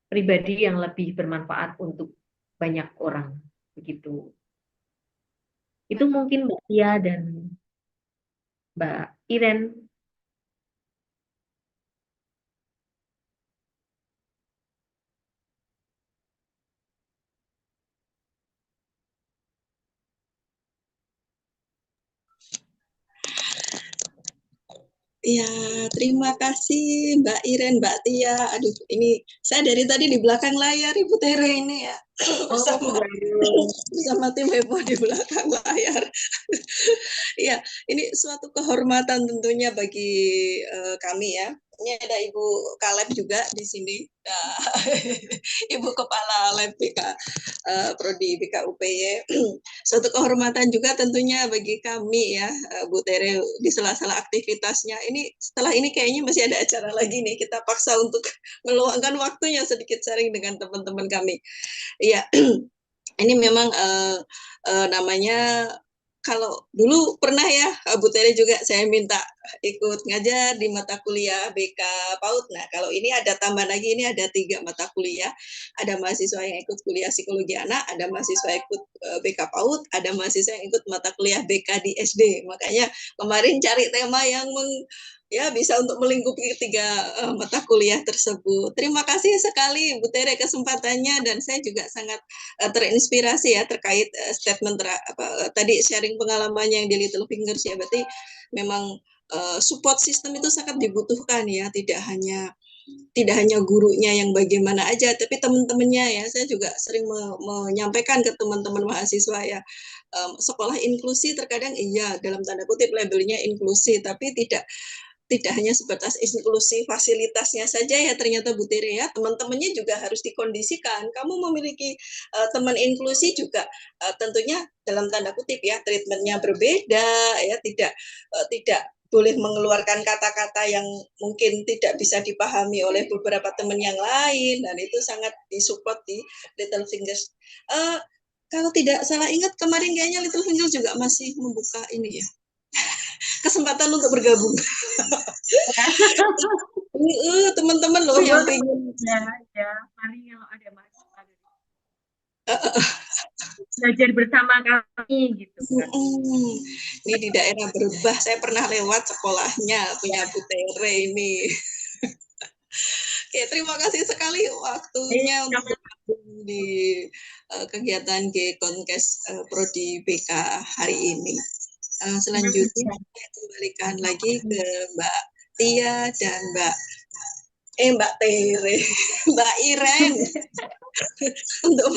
pribadi yang lebih bermanfaat untuk banyak orang begitu. Itu mungkin Mbak Tia dan Mbak Iren. Ya, terima kasih Mbak Iren, Mbak Tia. Aduh, ini saya dari tadi di belakang layar Ibu Tere ini ya. bersama baru. bersama tim heboh di belakang layar. Iya, ini suatu kehormatan tentunya bagi kami ya. Ini ada Ibu Kaleb juga di sini, Ibu Kepala Lab BK Prodi BKUPY. Suatu kehormatan juga tentunya bagi kami ya, Bu Tere di sela-sela aktivitasnya. Ini setelah ini kayaknya masih ada acara lagi nih. Kita paksa untuk meluangkan waktunya sedikit sharing dengan teman-teman kami. Iya, ini memang namanya kalau dulu pernah ya Bu Tere juga saya minta ikut ngajar di mata kuliah BK PAUD. Nah kalau ini ada tambahan lagi, ini ada 3 mata kuliah. Ada mahasiswa yang ikut kuliah psikologi anak, ada mahasiswa ikut BK PAUD, ada mahasiswa yang ikut mata kuliah BK di SD. Makanya kemarin cari tema yang ya bisa untuk melingkupi 3 mata kuliah tersebut. Terima kasih sekali Bu Tere kesempatannya, dan saya juga sangat terinspirasi ya terkait statement tadi sharing pengalamannya yang di Little Fingers ya. Berarti memang support system itu sangat dibutuhkan ya, tidak hanya gurunya yang bagaimana aja, tapi teman-temannya ya. Saya juga sering menyampaikan ke teman-teman mahasiswa ya, sekolah inklusi terkadang iya dalam tanda kutip labelnya inklusi, tapi tidak hanya sebatas inklusi fasilitasnya saja ya ternyata Bu Tere ya, teman-temannya juga harus dikondisikan. Kamu memiliki teman inklusi juga tentunya dalam tanda kutip ya treatmentnya berbeda ya, tidak boleh mengeluarkan kata-kata yang mungkin tidak bisa dipahami oleh beberapa teman yang lain, dan itu sangat disupport di Little Fingers. Kalau tidak salah ingat kemarin kayaknya Little Fingers juga masih membuka ini ya, kesempatan untuk bergabung. Teman-teman loh yang pengen Ya, mari kalau ada mahasiswa belajar bersama kami gitu kan. Ini di daerah Berbah, saya pernah lewat sekolahnya punya Bu Tere ini. Oke, terima kasih sekali waktunya untuk bergabung di kegiatan G-Konkes Prodi BK hari ini. Selanjutnya saya kembalikan lagi ke Mbak Tia dan Mbak Tere, Mbak Iren. Untuk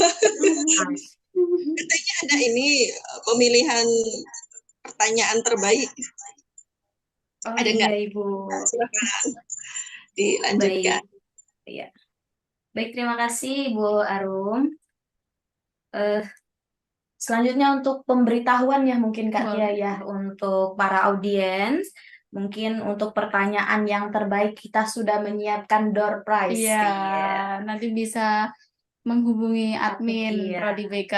katanya ada ini pemilihan pertanyaan terbaik. Oh Ada iya nggak? Ibu. Silakan dilanjutkan. Baik. Ya. Baik, terima kasih Bu Arum. Selanjutnya untuk pemberitahuan ya mungkin Kak Tia ya untuk para audiens. Mungkin untuk pertanyaan yang terbaik kita sudah menyiapkan door prize. Iya, nanti bisa menghubungi admin Iya. Prodi BK.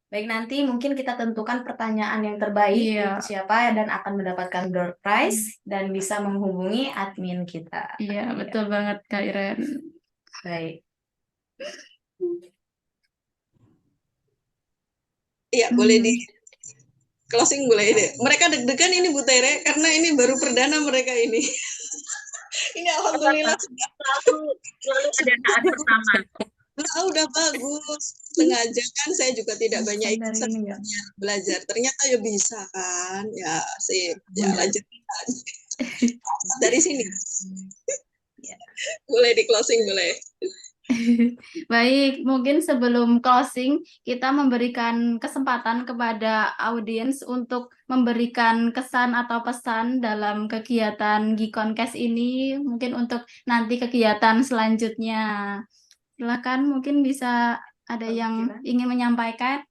Baik, nanti mungkin kita tentukan pertanyaan yang terbaik Iya. itu siapa dan akan mendapatkan door prize dan bisa menghubungi admin kita. Iya, betul banget Kak Iren. Baik. Iya, boleh di closing boleh deh. Mereka deg-degan ini Bu Tere karena ini baru perdana mereka ini. Ini alhamdulillah Selalu ada saat pertama. udah bagus. Setengah jam kan saya juga tidak banyak ikut ya. belajar. Ternyata ya bisa kan. Ya sip. Ya lanjutkan. Dari sini. Boleh di closing boleh. Baik, mungkin sebelum closing, kita memberikan kesempatan kepada audiens untuk memberikan kesan atau pesan dalam kegiatan Gikonkes ini, mungkin untuk nanti kegiatan selanjutnya. Silakan, mungkin bisa ada yang ingin menyampaikan.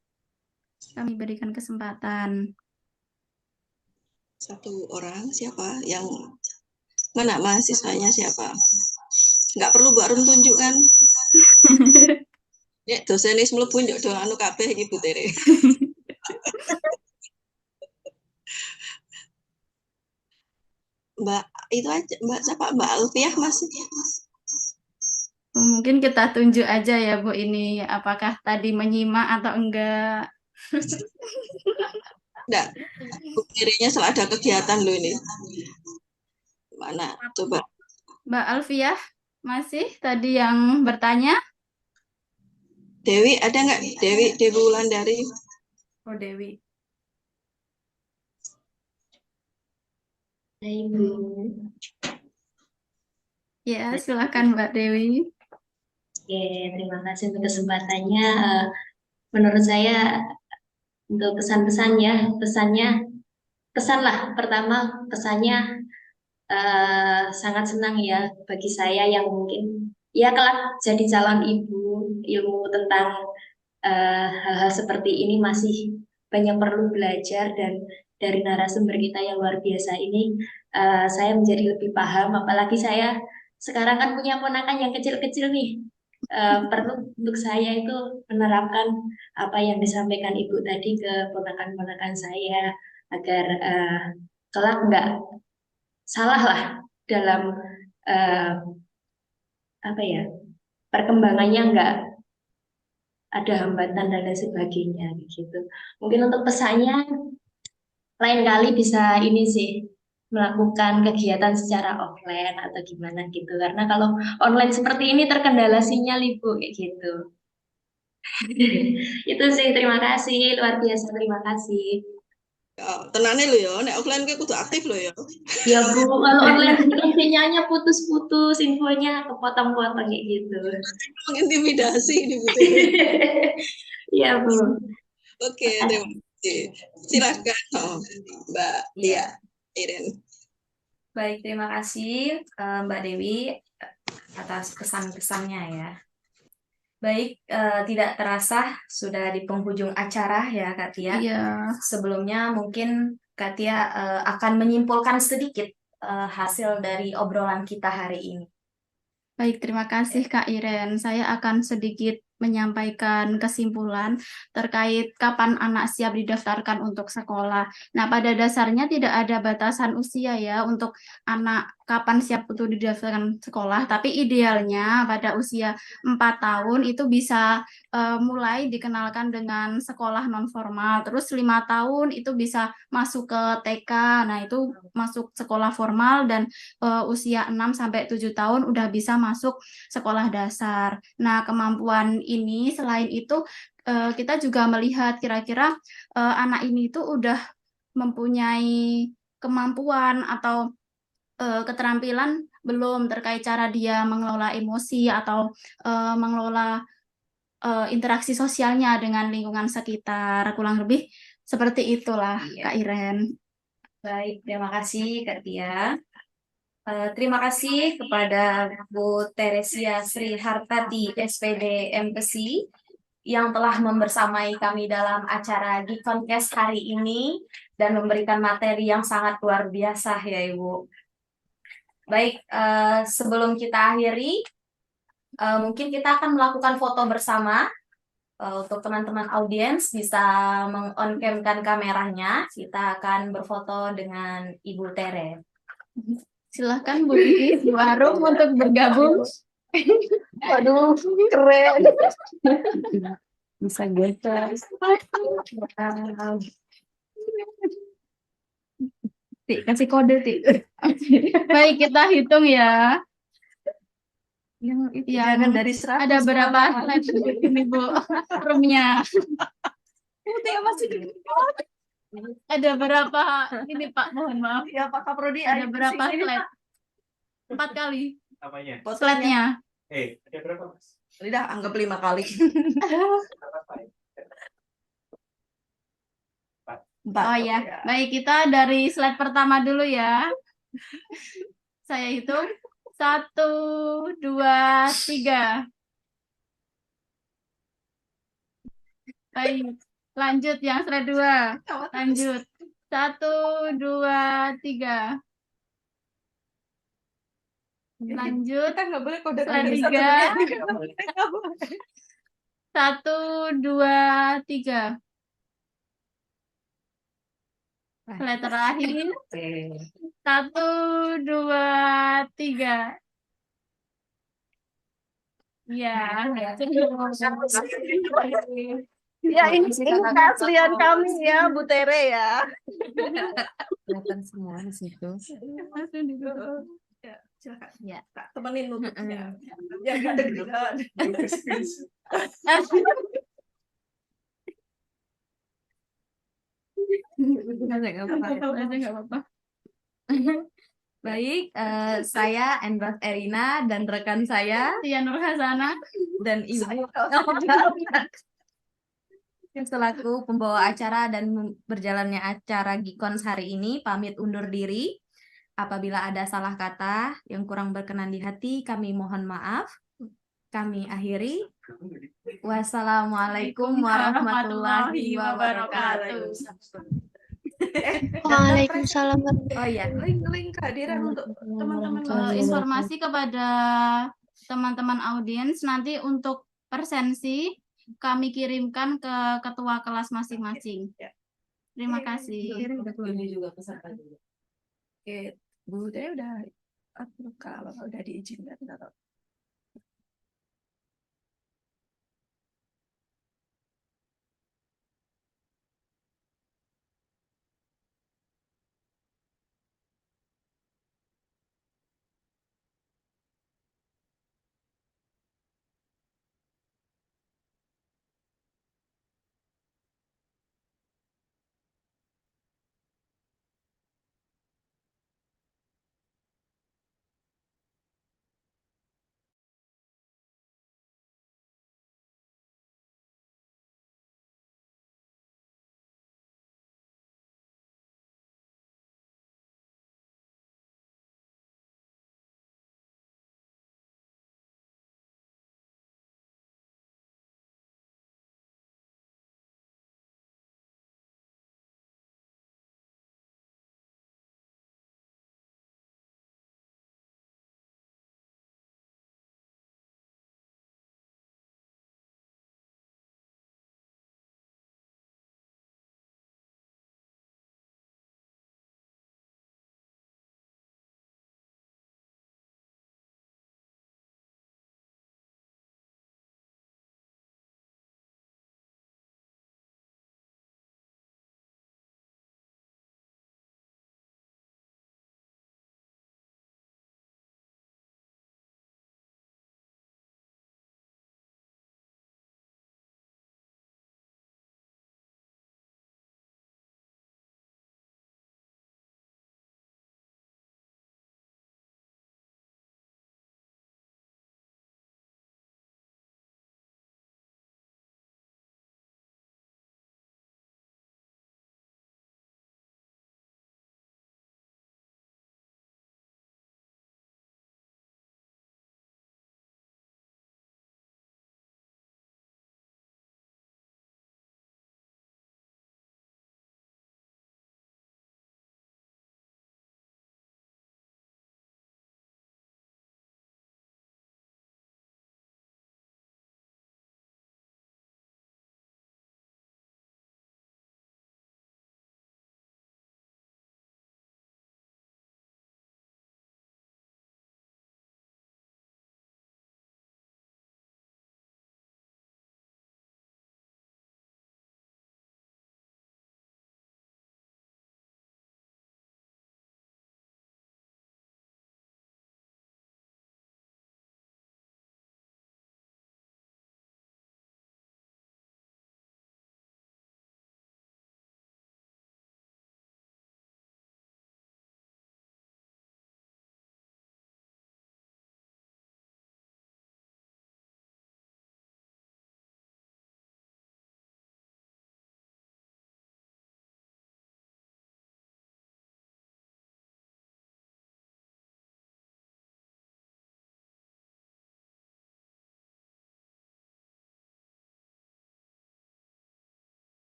Kami berikan kesempatan. Satu orang siapa yang mana mahasiswanya siapa? Nggak perlu Bu Arum tunjukkan. Ya, dosenis mlebu njuk do anu kabeh iki Bu Tere. Mbak itu aja, Mbak siapa? Mbak Alfiah masih. Mungkin kita tunjuk aja ya Bu ini apakah tadi menyimak atau enggak. Enggak. Bu Terenya selalu ada kegiatan loh ini. Mana? Coba. Mbak Alfiah masih tadi yang bertanya? Dewi ada nggak? Dewi Wulandari. Oh Dewi. Ya, silakan Mbak Dewi. Oke, terima kasih untuk kesempatannya. Menurut saya untuk pesanlah pertama pesannya sangat senang ya bagi saya yang mungkin ya kelak jadi calon ibu, ilmu tentang hal-hal seperti ini masih banyak perlu belajar, dan dari narasumber kita yang luar biasa ini saya menjadi lebih paham, apalagi saya sekarang kan punya ponakan yang kecil-kecil nih. Perlu untuk saya itu menerapkan apa yang disampaikan Ibu tadi ke ponakan-ponakan saya agar kelak nggak salah lah dalam eh, apa ya, perkembangannya nggak ada hambatan dan lain sebagainya gitu. Mungkin untuk pesannya lain kali bisa ini sih, melakukan kegiatan secara offline atau gimana gitu. Karena kalau online seperti ini terkendala sinyal Ibu kayak gitu. Itu sih, terima kasih, luar biasa, terima kasih. Tenane lho ya, nek offline kuwi kudu aktif lho ya. Ya Bu, kalau online ini sinyalnya putus-putus, infonya kepotong-potong kayak gitu. Mengintimidasi ini Bu Tere. Iya Bu. Oke, terima kasih. Silakan Mbak Iya. Iren. Baik, terima kasih Mbak Dewi atas pesan-pesannya ya. Baik, tidak terasa sudah di penghujung acara ya Kak Tia. Iya. Sebelumnya mungkin Kak Tia akan menyimpulkan sedikit hasil dari obrolan kita hari ini. Baik, terima kasih Kak Iren. Saya akan sedikit menyampaikan kesimpulan terkait kapan anak siap didaftarkan untuk sekolah. Nah, pada dasarnya tidak ada batasan usia ya untuk anak kapan siap untuk didaftarkan sekolah, tapi idealnya pada usia 4 tahun itu bisa mulai dikenalkan dengan sekolah non formal. Terus 5 tahun itu bisa masuk ke TK. Nah, itu masuk sekolah formal, dan usia 6 sampai 7 tahun udah bisa masuk sekolah dasar. Nah, kemampuan ini selain itu kita juga melihat kira-kira anak ini itu udah mempunyai kemampuan atau keterampilan belum terkait cara dia mengelola emosi atau mengelola interaksi sosialnya dengan lingkungan sekitar. Kurang lebih seperti itulah, Kak Iren. Baik, terima kasih Kak Tia. Terima kasih kepada Bu Teresia Sri Hartati, SPD MPC, yang telah membersamai kami dalam acara Gikonkes hari ini dan memberikan materi yang sangat luar biasa ya Ibu. Baik, sebelum kita akhiri, mungkin kita akan melakukan foto bersama. Untuk teman-teman audiens bisa meng-on-cam-kan kameranya. Kita akan berfoto dengan Ibu Tere. Silahkan Bu Vivi, Bu Arum untuk bergabung. Waduh, keren. Bisa geser. Tik, kasih kode, Tik. Baik, kita hitung ya. Jangan dari 100. Ada berapa slide ini Bu? Roomnya. Ada berapa ini Pak? Mohon maaf. Ya Pak Kaprodi, Ada berapa slide? 4 kali Apanya? slide-nya. Ada berapa, Mas? Udah anggap 5 kali. Oh ya, baik, kita dari slide pertama dulu ya. Saya hitung 1, 2, 3. Baik, lanjut yang slide 2. Lanjut 1, 2, 3. Lanjut Kita nggak boleh kode slide 3. 1, 2, 3. Slide terakhir. 1, 2, 3. Ya, Ya, ini keaslian kami ya, Bu Tere ya. Kelihatan semua di situ. Ya, silakan. Ya. Kak, temenin nutupnya. Ya, deg-degan. Nggak apa-apa. Baik, saya Endras Erina dan rekan saya Tia Nur Hasana. dan Ibu yang selaku pembawa acara dan berjalannya acara Gikons hari ini pamit undur diri. Apabila ada salah kata yang kurang berkenan di hati, kami mohon maaf. Kami akhiri. Wassalamualaikum warahmatullahi wabarakatuh. Waalaikumsalam Oh iya, link kehadiran untuk teman-teman Informasi kepada teman-teman audiens nanti untuk presensi kami kirimkan ke ketua kelas masing-masing. Terima kasih. Ini juga peserta juga. Oke, Bu Teh udah kalau udah diizinkan atau